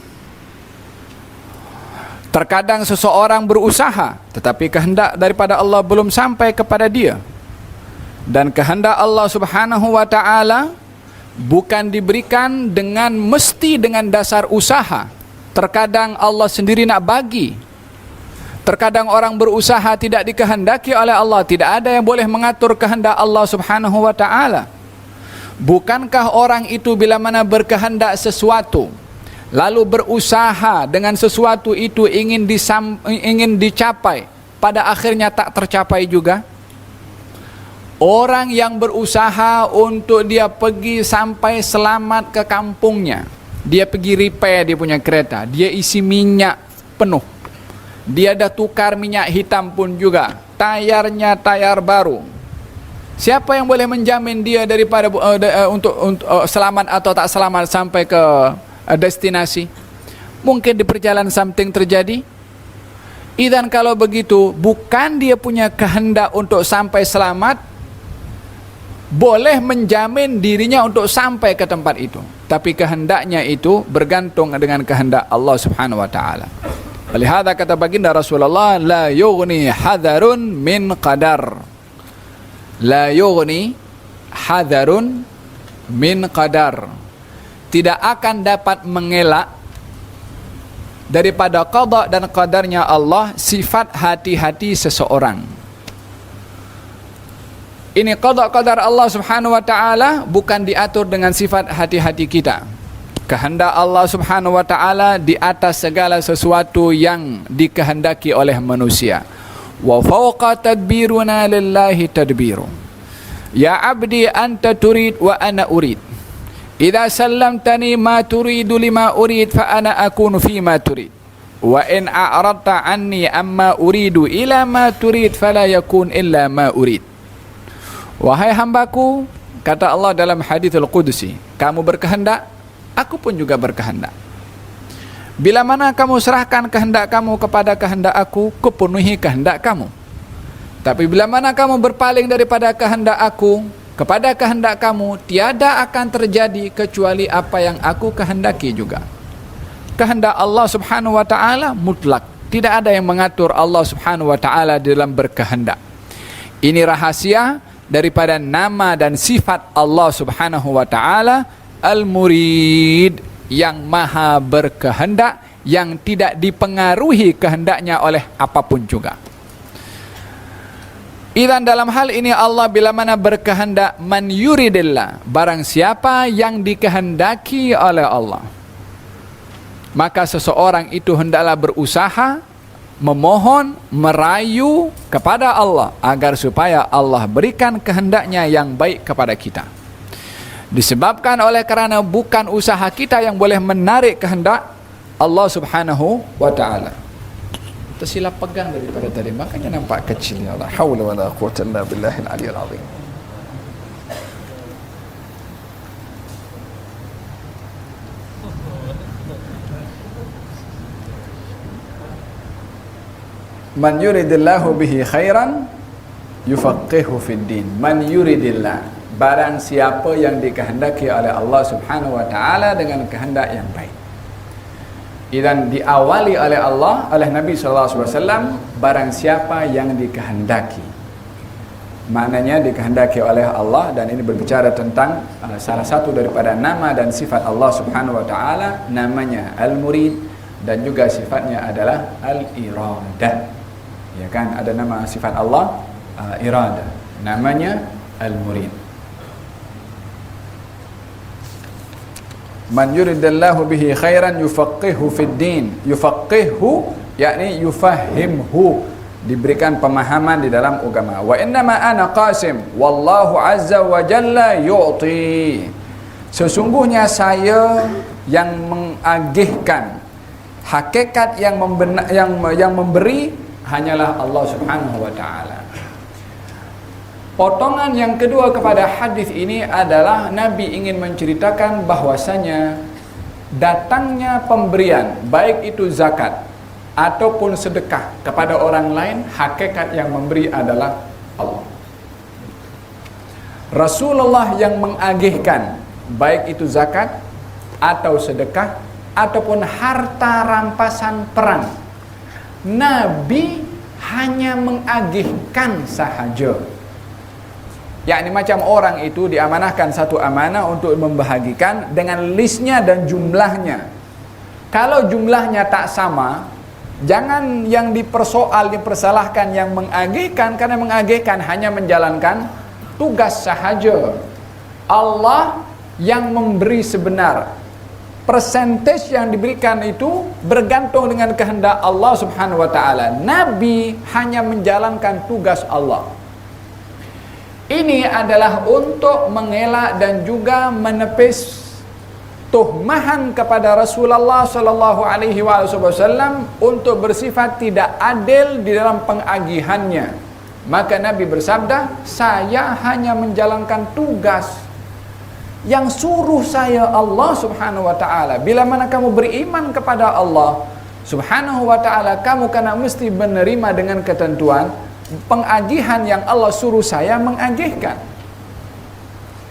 Speaker 2: Terkadang seseorang berusaha, tetapi kehendak daripada Allah belum sampai kepada dia. Dan kehendak Allah Subhanahu wa ta'ala bukan diberikan mesti dengan dasar usaha. Terkadang Allah sendiri nak bagi. Terkadang orang berusaha tidak dikehendaki oleh Allah. Tidak ada yang boleh mengatur kehendak Allah Subhanahu wa ta'ala. Bukankah orang itu bila mana berkehendak sesuatu, lalu berusaha dengan sesuatu itu ingin dicapai, pada akhirnya tak tercapai juga? Orang yang berusaha untuk dia pergi sampai selamat ke kampungnya, dia pergi repair dia punya kereta, dia isi minyak penuh, dia dah tukar minyak hitam pun juga, tayarnya tayar baru. Siapa yang boleh menjamin dia daripada untuk selamat atau tak selamat sampai ke destinasi? Mungkin di perjalanan something terjadi. Idzan kalau begitu, bukan dia punya kehendak untuk sampai selamat boleh menjamin dirinya untuk sampai ke tempat itu, tapi kehendaknya itu bergantung dengan kehendak Allah Subhanahu wa ta'ala. Olehada kata baginda Rasulullah, la yughni hadarun min qadar. La yughni hadarun min qadar. Tidak akan dapat mengelak daripada qada dan qadarnya Allah sifat hati-hati seseorang. Ini qada qadar Allah Subhanahu wa ta'ala bukan diatur dengan sifat hati-hati kita. Kehendak Allah Subhanahu wa ta'ala di atas segala sesuatu yang dikehendaki oleh manusia. Wa fawqa tadbiruna lillahi tadbiru. Ya abdi anta turid wa ana urid. Idza sallamtani ma turidu lima urid fa ana akunu fi ma turid. Wa in a'radta anni amma uridu ila ma turid fala yakun illa ma urid. Wahai hambaku, kata Allah dalam hadits al-Qudsi, kamu berkehendak, aku pun juga berkehendak. Bila mana kamu serahkan kehendak kamu kepada kehendak aku, kupenuhi kehendak kamu. Tapi bila mana kamu berpaling daripada kehendak aku kepada kehendak kamu, tiada akan terjadi kecuali apa yang aku kehendaki juga. Kehendak Allah Subhanahu wa ta'ala mutlak. Tidak ada yang mengatur Allah Subhanahu wa ta'ala dalam berkehendak. Ini rahasia daripada nama dan sifat Allah Subhanahu wa ta'ala Al-Murid, yang maha berkehendak, yang tidak dipengaruhi kehendaknya oleh apapun juga. Idzan dalam hal ini Allah bila mana berkehendak, man yuridillah, barang siapa yang dikehendaki oleh Allah, maka seseorang itu hendaklah berusaha memohon, merayu kepada Allah agar supaya Allah berikan kehendaknya yang baik kepada kita. Disebabkan oleh kerana bukan usaha kita yang boleh menarik kehendak Allah Subhanahu wa ta'ala. Tersilap pegang daripada tadi, makanya nampak kecil. Ya Allah, haula wala quwwata illa billahil aliyyil azim. Man yuridillahu bihi khairan yufaqihu fid din. Man yuridillah, barang siapa yang dikehendaki oleh Allah Subhanahu wa ta'ala dengan kehendak yang baik. Idzan diawali oleh Allah, oleh Nabi sallallahu alaihi wasallam, barang siapa yang dikehendaki. Maknanya dikehendaki oleh Allah, dan ini berbicara tentang salah satu daripada nama dan sifat Allah Subhanahu wa ta'ala, namanya Al-Murid, dan juga sifatnya adalah Al-Iradah. Ya kan, ada nama sifat Allah Iradah, namanya Al-Murid. Man yuridillahu bihi khairan yufaqihu fid din. Yufaqihu yakni yufahimhu, diberikan pemahaman di dalam agama. Wa innama ana qasim wallahu azza wa jalla yu'ti. Sesungguhnya saya yang mengagihkan Hakikat yang memberi hanyalah Allah Subhanahu wa taala. Potongan yang kedua kepada hadis ini adalah Nabi ingin menceritakan bahwasanya datangnya pemberian, baik itu zakat ataupun sedekah kepada orang lain, hakikat yang memberi adalah Allah. Rasulullah yang mengagihkan, baik itu zakat atau sedekah ataupun harta rampasan perang, Nabi hanya mengagihkan sahaja. Yakni macam orang itu diamanahkan satu amanah untuk membahagikan dengan listnya dan jumlahnya. Kalau jumlahnya tak sama, jangan yang dipersalahkan yang mengagihkan, karena mengagihkan hanya menjalankan tugas sahaja. Allah yang memberi sebenar. Persentage yang diberikan itu bergantung dengan kehendak Allah Subhanahu wa taala. Nabi hanya menjalankan tugas Allah. Ini adalah untuk mengelak dan juga menepis tuhmahan kepada Rasulullah sallallahu alaihi wasallam untuk bersifat tidak adil di dalam pengagihannya. Maka Nabi bersabda, saya hanya menjalankan tugas yang suruh saya Allah Subhanahu wa taala. Bila mana kamu beriman kepada Allah Subhanahu wa taala, kamu kena mesti menerima dengan ketentuan pengagihan yang Allah suruh saya mengagihkan.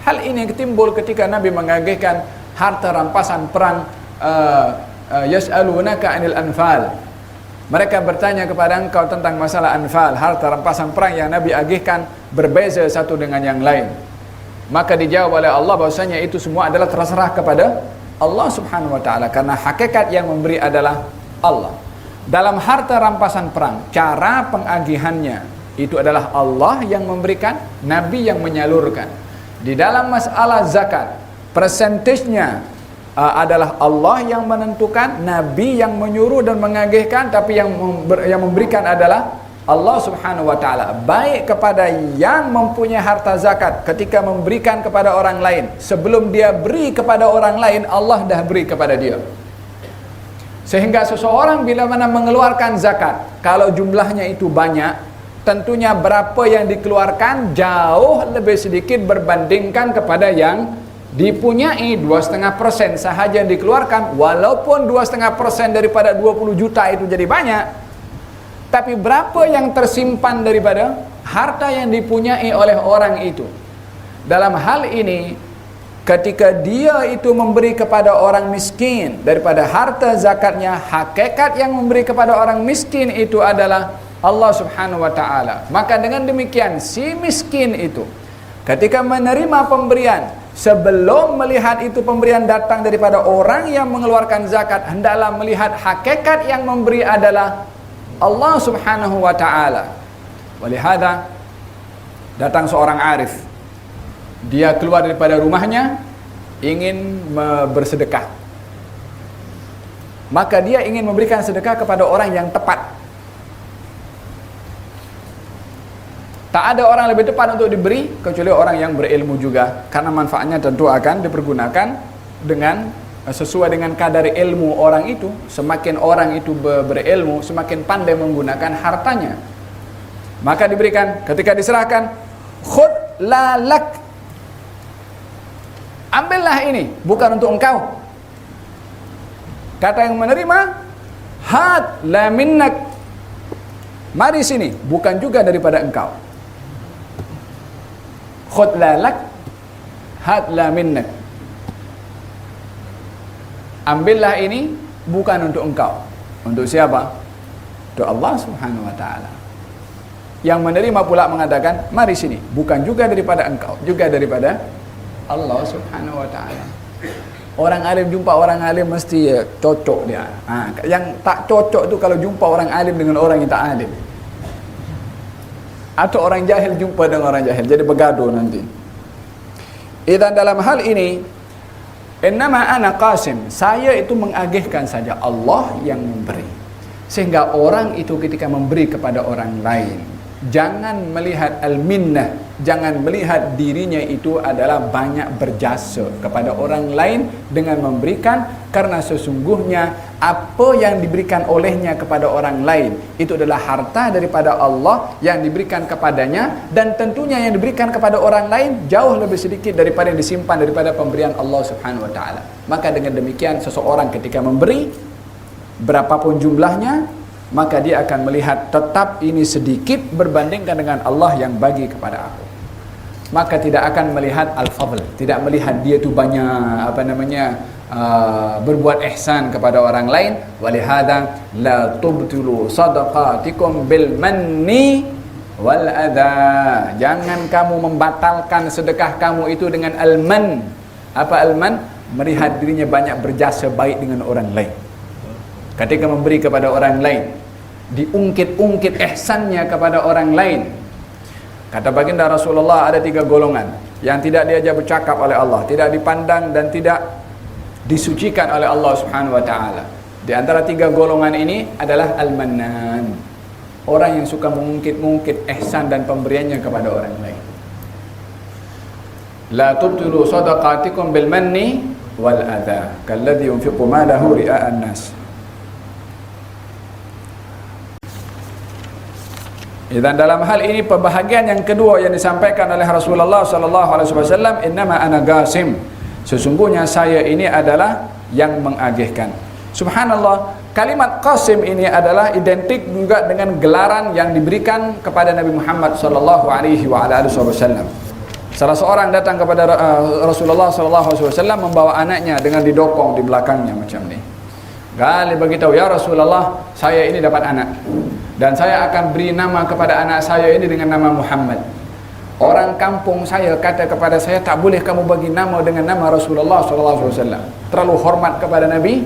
Speaker 2: Hal ini timbul ketika Nabi mengagihkan harta rampasan perang. Yas'alunaka 'anil anfal. Mereka bertanya kepada engkau tentang masalah anfal, harta rampasan perang yang Nabi agihkan berbeza satu dengan yang lain. Maka dijawab oleh Allah bahwasanya itu semua adalah terserah kepada Allah Subhanahu wa taala, karena hakikat yang memberi adalah Allah. Dalam harta rampasan perang, cara pengagihannya itu adalah Allah yang memberikan, Nabi yang menyalurkan. Di dalam masalah zakat, persentasenya adalah Allah yang menentukan, Nabi yang menyuruh dan mengagihkan, tapi yang memberikan adalah Allah Subhanahu wa taala. Baik kepada yang mempunyai harta zakat, ketika memberikan kepada orang lain, sebelum dia beri kepada orang lain, Allah dah beri kepada dia. Sehingga seseorang bila mana mengeluarkan zakat, kalau jumlahnya itu banyak, tentunya berapa yang dikeluarkan jauh lebih sedikit berbandingkan kepada yang dipunyai. 2,5% sahaja yang dikeluarkan, walaupun 2,5% daripada 20 juta itu jadi banyak, tapi berapa yang tersimpan daripada harta yang dipunyai oleh orang itu. Dalam hal ini, ketika dia itu memberi kepada orang miskin daripada harta zakatnya, hakikat yang memberi kepada orang miskin itu adalah Allah Subhanahu wa taala. Maka dengan demikian, si miskin itu ketika menerima pemberian, sebelum melihat itu pemberian datang daripada orang yang mengeluarkan zakat, hendaklah melihat hakikat yang memberi adalah Allah Subhanahu wa taala. Walihada datang seorang arif, dia keluar daripada rumahnya ingin bersedekah. Maka dia ingin memberikan sedekah kepada orang yang tepat. Tak ada orang lebih tepat untuk diberi kecuali orang yang berilmu juga, karena manfaatnya tentu akan dipergunakan dengan sesuai dengan kadar ilmu orang itu. Semakin orang itu berilmu, semakin pandai menggunakan hartanya. Maka diberikan, ketika diserahkan, khud la lak, ambillah ini, bukan untuk engkau. Kata yang menerima, had la minnak, mari sini, bukan juga daripada engkau. Khud la lak, had la minnak, ambillah ini, bukan untuk engkau. Untuk siapa? Untuk Allah Subhanahu wa taala. Yang menerima pula mengatakan, mari sini, bukan juga daripada engkau, juga daripada Allah Subhanahu wa taala. Orang alim jumpa orang alim mesti cocok dia. Yang tak cocok tu kalau jumpa orang alim dengan orang yang tak alim. Atau orang jahil jumpa dengan orang jahil, jadi bergaduh nanti. Dan dalam hal ini, innama ana qasim, saya itu mengagihkan saja, Allah yang memberi. Sehingga orang itu ketika memberi kepada orang lain, jangan melihat al-minnah, jangan melihat dirinya itu adalah banyak berjasa kepada orang lain dengan memberikan, karena sesungguhnya apa yang diberikan olehnya kepada orang lain itu adalah harta daripada Allah yang diberikan kepadanya, dan tentunya yang diberikan kepada orang lain jauh lebih sedikit daripada yang disimpan daripada pemberian Allah Subhanahu wa taala. Maka dengan demikian seseorang ketika memberi berapapun jumlahnya, maka dia akan melihat tetap ini sedikit berbandingkan dengan Allah yang bagi kepada aku. Maka tidak akan melihat al-fadl, tidak melihat dia tu banyak berbuat ihsan kepada orang lain. Walihada la tubtilu sadaqatikum bil manni wal adha. Jangan kamu membatalkan sedekah kamu itu dengan al-man. Apa al-man? Melihat dirinya banyak berjasa baik dengan orang lain. Ketika memberi kepada orang lain, diungkit-ungkit ihsannya kepada orang lain. Kata baginda Rasulullah, ada 3 golongan yang tidak diajak bercakap oleh Allah, tidak dipandang dan tidak disucikan oleh Allah Subhanahu wa taala. Di antara 3 golongan ini adalah al-mannan, orang yang suka mengungkit-ungkit ihsan dan pemberiannya kepada orang lain. La tubtilu sadaqatikum bil manni wal adha kalladhi yunfiqu malahu ria'an nas. Dan dalam hal ini pembahagian yang kedua yang disampaikan oleh Rasulullah sallallahu alaihi wasallam, innama ana qasim, sesungguhnya saya ini adalah yang mengagihkan. Subhanallah, kalimat qasim ini adalah identik juga dengan gelaran yang diberikan kepada Nabi Muhammad sallallahu alaihi wasallam. Salah seorang datang kepada Rasulullah sallallahu alaihi wasallam membawa anaknya dengan didokong di belakangnya macam ni. Gali beritahu, ya Rasulullah, saya ini dapat anak dan saya akan beri nama kepada anak saya ini dengan nama Muhammad. Orang kampung saya kata kepada saya, tak boleh kamu bagi nama dengan nama Rasulullah SAW. Terlalu hormat kepada Nabi,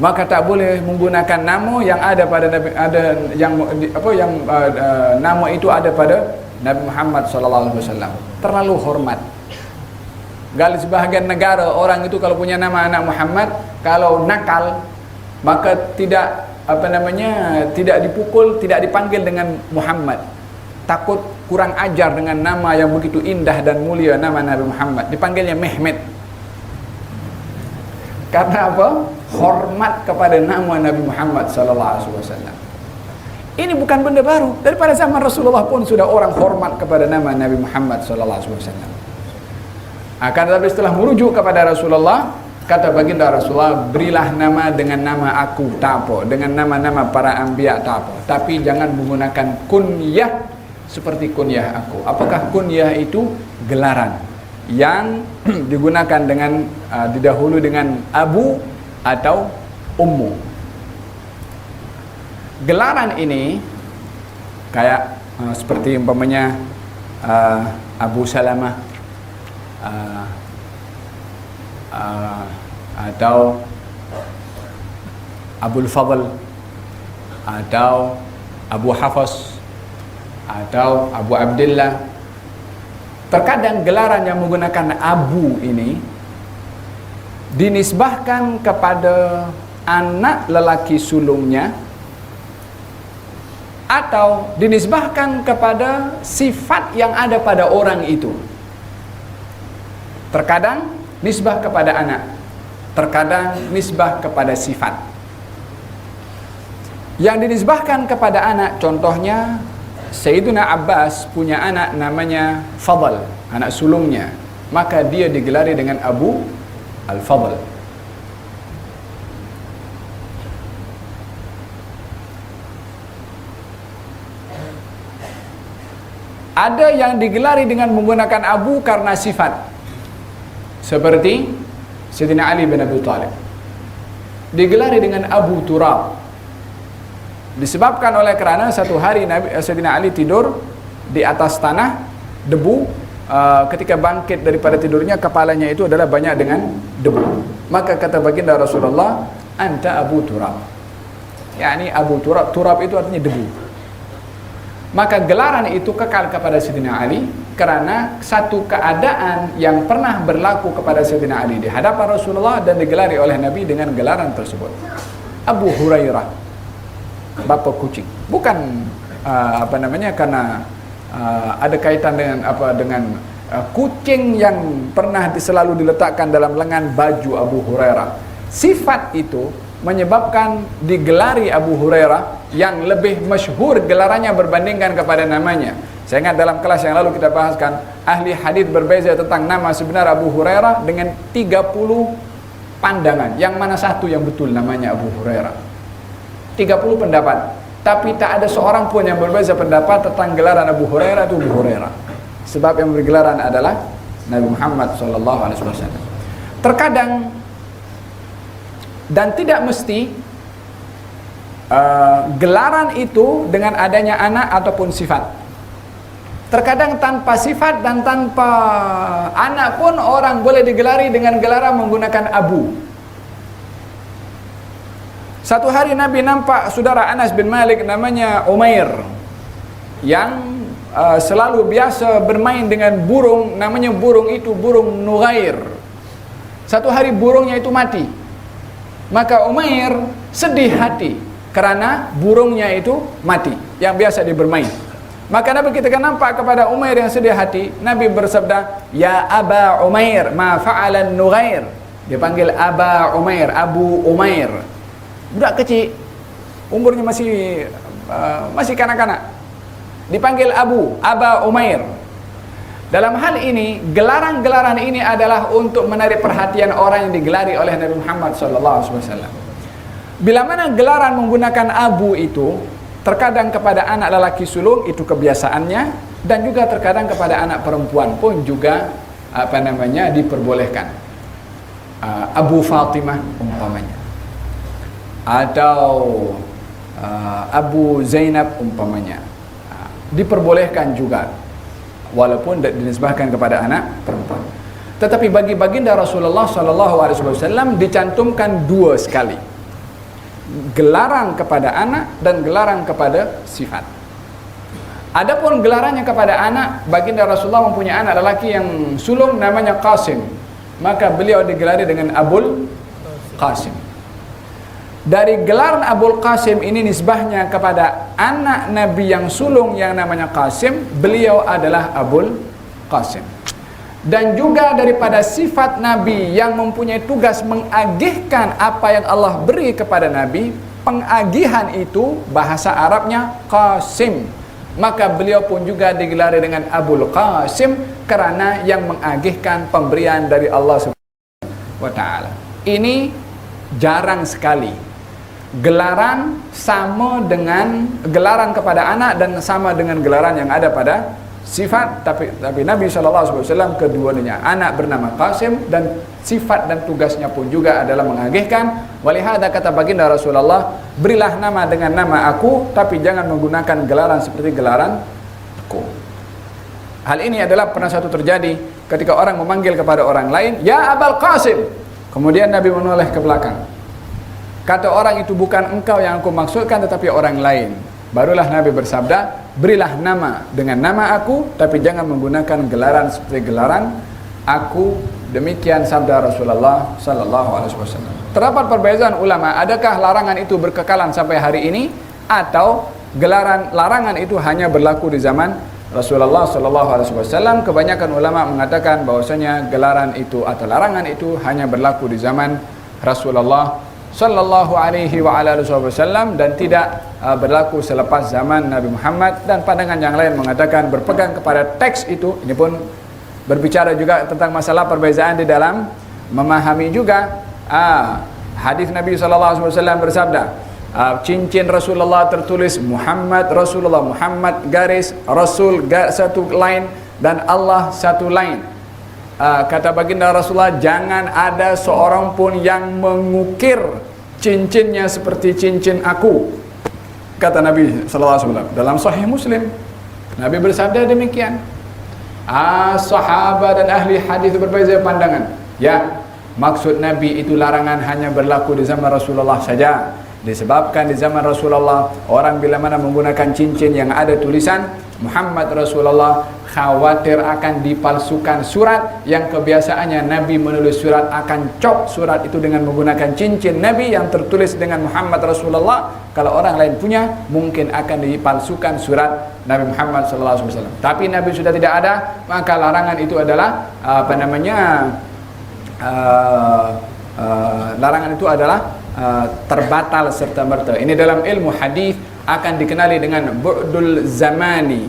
Speaker 2: maka tak boleh menggunakan nama yang ada pada Nabi, ada yang nama itu ada pada Nabi Muhammad SAW. Terlalu hormat. Gali sebahagian negara orang itu kalau punya nama anak Muhammad, kalau nakal maka tidak tidak dipukul, tidak dipanggil dengan Muhammad. Takut kurang ajar dengan nama yang begitu indah dan mulia, nama Nabi Muhammad. Dipanggilnya Mehmet. Karena apa? Hormat kepada nama Nabi Muhammad sallallahu alaihi wasallam. Ini bukan benda baru. Daripada zaman Rasulullah pun sudah orang hormat kepada nama Nabi Muhammad sallallahu alaihi wasallam. Akan tetapi setelah merujuk kepada Rasulullah, kata baginda Rasulullah, berilah nama dengan nama aku, tak apa, dengan nama-nama para anbiya, tak apa, tapi jangan menggunakan kunyah seperti kunyah aku. Apakah kunyah itu? Gelaran yang digunakan dengan didahulu dengan abu atau ummu. Gelaran ini kayak seperti umpamanya Abu Salamah, atau Abul Fadl, atau Abu Hafs, atau Abu Abdullah. Terkadang gelaran yang menggunakan abu ini dinisbahkan kepada anak lelaki sulungnya, atau dinisbahkan kepada sifat yang ada pada orang itu. Terkadang nisbah kepada anak, terkadang nisbah kepada sifat. Yang dinisbahkan kepada anak, contohnya Sayyidina Abbas punya anak namanya Fadl, anak sulungnya, maka dia digelari dengan Abu Al-Fadl. Ada yang digelari dengan menggunakan Abu karena sifat, seperti Sayyidina Ali bin Abi Thalib digelari dengan Abu Turab, disebabkan oleh kerana satu hari Sayyidina Ali tidur di atas tanah debu. Ketika bangkit daripada tidurnya, kepalanya itu adalah banyak dengan debu. Maka kata baginda Rasulullah, anta Abu Turab, yakni Abu Turab, turab itu artinya debu. Maka gelaran itu kekal kepada Sayyidina Ali kerana satu keadaan yang pernah berlaku kepada Sayyidina Ali di hadapan Rasulullah dan digelari oleh Nabi dengan gelaran tersebut. Abu Hurairah, bapa kucing, bukan karena ada kaitan dengan kucing yang pernah selalu diletakkan dalam lengan baju Abu Hurairah. Sifat itu menyebabkan digelari Abu Hurairah yang lebih masyhur gelarannya berbandingkan kepada namanya. Saya ingat dalam kelas yang lalu kita bahaskan, ahli hadis berbeza tentang nama sebenar Abu Hurairah dengan 30 pandangan. Yang mana satu yang betul namanya Abu Hurairah? 30 pendapat. Tapi tak ada seorang pun yang berbeza pendapat tentang gelaran Abu Hurairah itu Abu Hurairah. Sebab yang bergelaran adalah Nabi Muhammad SAW. Terkadang dan tidak mesti gelaran itu dengan adanya anak ataupun sifat. Terkadang tanpa sifat dan tanpa anak pun orang boleh digelari dengan gelaran menggunakan Abu. Satu hari Nabi nampak saudara Anas bin Malik namanya Umair yang selalu biasa bermain dengan burung, namanya burung itu burung Nughair. Satu hari burungnya itu mati. Maka Umair sedih hati kerana burungnya itu mati yang biasa dia bermain. Maka Nabi ketika nampak kepada Umair yang sedih hati, Nabi bersabda, "Ya Aba Umair, ma fa'ala Nughair." Dia panggil Aba Umair, Abu Umair. Budak kecil, umurnya masih kanak-kanak. Dipanggil Aba Umair. Dalam hal ini, gelaran-gelaran ini adalah untuk menarik perhatian orang yang digelari oleh Nabi Muhammad SAW. Bila mana gelaran menggunakan Abu itu, terkadang kepada anak lelaki sulung itu kebiasaannya, dan juga terkadang kepada anak perempuan pun juga diperbolehkan. Abu Fatimah umpamanya, atau Abu Zainab umpamanya, diperbolehkan juga walaupun dinisbahkan kepada anak perempuan. Tetapi bagi baginda Rasulullah SAW dicantumkan dua sekali, gelaran kepada anak dan gelaran kepada sifat. Adapun gelarannya kepada anak, baginda Rasulullah mempunyai anak lelaki yang sulung namanya Qasim, maka beliau digelari dengan Abul Qasim. Dari gelaran Abul Qasim ini nisbahnya kepada anak Nabi yang sulung yang namanya Qasim, beliau adalah Abul Qasim. Dan juga daripada sifat Nabi yang mempunyai tugas mengagihkan apa yang Allah beri kepada Nabi, pengagihan itu bahasa Arabnya Qasim. Maka beliau pun juga digelari dengan Abul Qasim kerana yang mengagihkan pemberian dari Allah Subhanahu wa taala. Ini jarang sekali. Gelaran sama dengan gelaran kepada anak dan sama dengan gelaran yang ada pada sifat, tapi Nabi SAW keduanya, anak bernama Qasim dan sifat dan tugasnya pun juga adalah mengagihkan. Walihada kata baginda Rasulullah, berilah nama dengan nama aku, tapi jangan menggunakan gelaran seperti gelaran aku. Hal ini adalah pernah satu terjadi ketika orang memanggil kepada orang lain, "Ya Abul Qasim." Kemudian Nabi menoleh ke belakang. Kata orang itu, "Bukan engkau yang aku maksudkan tetapi orang lain." Barulah Nabi bersabda, "Berilah nama dengan nama aku, tapi jangan menggunakan gelaran seperti gelaran aku." Demikian sabda Rasulullah SAW. Terdapat perbezaan ulama, adakah larangan itu berkekalan sampai hari ini, atau larangan itu hanya berlaku di zaman Rasulullah SAW. Kebanyakan ulama mengatakan bahwasanya gelaran itu atau larangan itu hanya berlaku di zaman Rasulullah sallallahu alaihi wa ala wasallam dan tidak berlaku selepas zaman Nabi Muhammad. Dan pandangan yang lain mengatakan berpegang kepada teks itu. Ini pun berbicara juga tentang masalah perbezaan di dalam memahami juga. Hadis Nabi sallallahu alaihi wasallam bersabda, cincin Rasulullah tertulis Muhammad Rasulullah, Muhammad garis Rasul satu line dan Allah satu line. Kata baginda Rasulullah, jangan ada seorang pun yang mengukir cincinnya seperti cincin aku. Kata Nabi SAW dalam Sahih Muslim, Nabi bersabda demikian. Sahabat dan ahli hadis berbeza pandangan. Ya, maksud Nabi itu larangan hanya berlaku di zaman Rasulullah saja. Disebabkan di zaman Rasulullah, orang bila mana menggunakan cincin yang ada tulisan Muhammad Rasulullah khawatir akan dipalsukan surat yang kebiasaannya Nabi menulis surat akan cop surat itu dengan menggunakan cincin Nabi yang tertulis dengan Muhammad Rasulullah. Kalau orang lain punya mungkin akan dipalsukan surat Nabi Muhammad SAW. Tapi Nabi sudah tidak ada, maka larangan itu adalah larangan itu adalah terbatal serta merta. Ini dalam ilmu hadis akan dikenali dengan bu'dul zamani,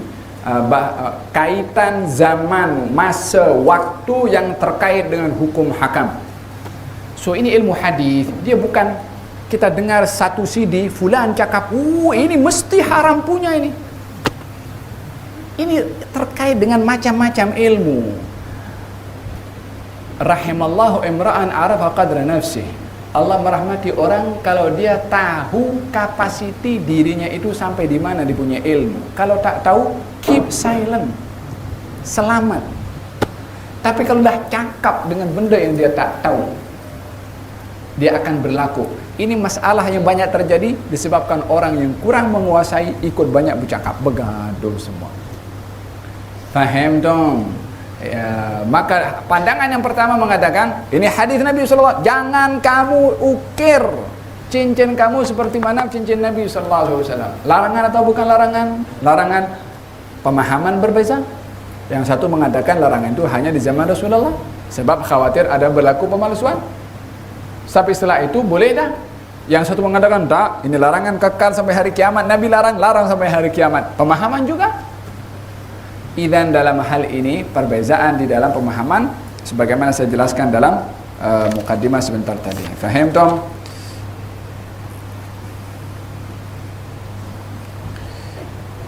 Speaker 2: kaitan zaman, masa, waktu yang terkait dengan hukum hakam. So ini ilmu hadis, dia bukan kita dengar satu CD fulan cakap, ini mesti haram punya ini. Ini terkait dengan macam-macam ilmu. Rahimallahu imra'an arafa qadra nafsih. Allah merahmati orang kalau dia tahu kapasiti dirinya itu sampai di mana dia punya ilmu. Kalau tak tahu, keep silent, selamat. Tapi kalau dah cakap dengan benda yang dia tak tahu, dia akan berlaku. Ini masalah yang banyak terjadi disebabkan orang yang kurang menguasai ikut banyak bercakap, bergaduh semua. Faham dong? Ya, maka pandangan yang pertama mengatakan, ini hadis Nabi SAW, jangan kamu ukir cincin kamu seperti mana cincin Nabi SAW. Larangan atau bukan larangan? Larangan pemahaman berbeza. Yang satu mengatakan larangan itu hanya di zaman Rasulullah, sebab khawatir ada berlaku pemalsuan. Tapi setelah itu boleh dah. Yang satu mengatakan tak, ini larangan kekal sampai hari kiamat. Nabi larang sampai hari kiamat. Pemahaman juga. Idan dalam hal ini perbezaan di dalam pemahaman sebagaimana saya jelaskan dalam mukaddimah sebentar tadi. Faham tom?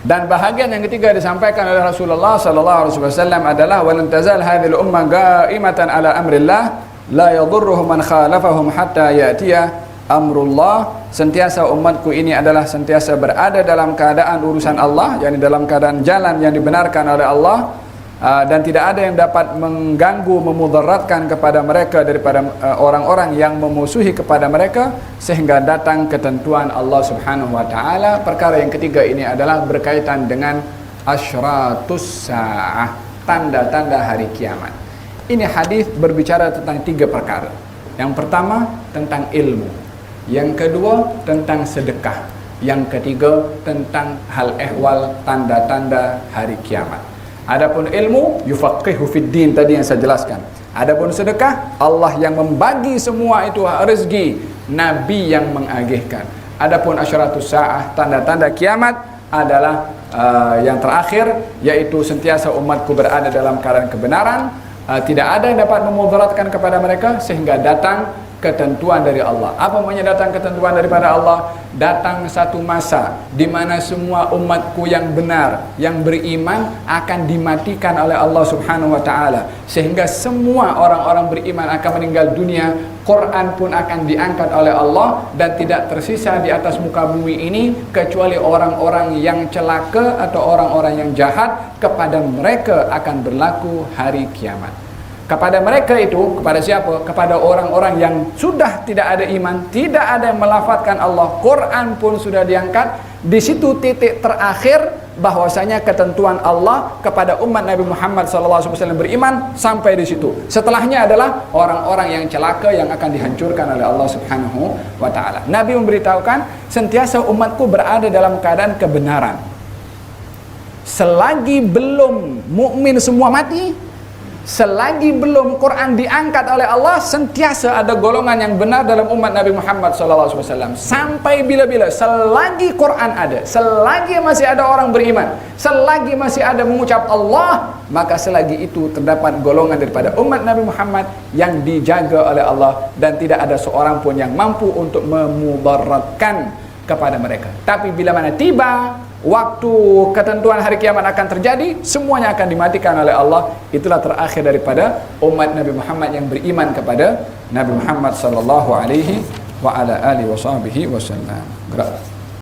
Speaker 2: Dan bahagian yang ketiga disampaikan oleh Rasulullah sallallahu alaihi wasallam adalah walan tazal hadhil ummah qa'imatan ala amrillah la yadhurruhum man khalafahum hatta ya'tiya amrullah. Sentiasa umatku ini adalah sentiasa berada dalam keadaan urusan Allah, yakni dalam keadaan jalan yang dibenarkan oleh Allah, dan tidak ada yang dapat mengganggu, memudaratkan kepada mereka daripada orang-orang yang memusuhi kepada mereka sehingga datang ketentuan Allah Subhanahu wa taala. Perkara yang ketiga ini adalah berkaitan dengan asyratus saah, tanda-tanda hari kiamat. Ini hadis berbicara tentang tiga perkara. Yang pertama tentang ilmu, yang kedua tentang sedekah, yang ketiga tentang hal ehwal tanda-tanda hari kiamat. Adapun ilmu yufaqihu fid din tadi yang saya jelaskan. Adapun sedekah Allah yang membagi semua itu rezeki, Nabi yang mengagihkan. Adapun asyratus saah, tanda-tanda kiamat adalah yang terakhir, yaitu sentiasa umatku berada dalam keadaan kebenaran, tidak ada yang dapat memudaratkan kepada mereka sehingga datang ketentuan dari Allah. Apa maknanya datang ketentuan daripada Allah? Datang satu masa di mana semua umatku yang benar, yang beriman akan dimatikan oleh Allah Subhanahu wa taala, sehingga semua orang-orang beriman akan meninggal dunia. Quran pun akan diangkat oleh Allah dan tidak tersisa di atas muka bumi ini kecuali orang-orang yang celaka atau orang-orang yang jahat. Kepada mereka akan berlaku hari kiamat. Kepada mereka itu, kepada siapa? Kepada orang-orang yang sudah tidak ada iman, tidak ada yang melafadzkan Allah. Quran pun sudah diangkat. Di situ titik terakhir bahwasanya ketentuan Allah kepada umat Nabi Muhammad SAW beriman sampai di situ. Setelahnya adalah orang-orang yang celaka yang akan dihancurkan oleh Allah Subhanahu wa taala. Nabi memberitahukan sentiasa umatku berada dalam keadaan kebenaran. Selagi belum mukmin semua mati, selagi belum Quran diangkat oleh Allah, sentiasa ada golongan yang benar dalam umat Nabi Muhammad SAW. Sampai bila-bila, selagi Quran ada, selagi masih ada orang beriman, selagi masih ada mengucap Allah, maka selagi itu terdapat golongan daripada umat Nabi Muhammad yang dijaga oleh Allah, dan tidak ada seorang pun yang mampu untuk memudaratkan kepada mereka. Tapi bila mana tiba waktu ketentuan hari kiamat akan terjadi, semuanya akan dimatikan oleh Allah. Itulah terakhir daripada umat Nabi Muhammad yang beriman kepada Nabi Muhammad sallallahu alaihi wa ala alihi wasallam. Gerak.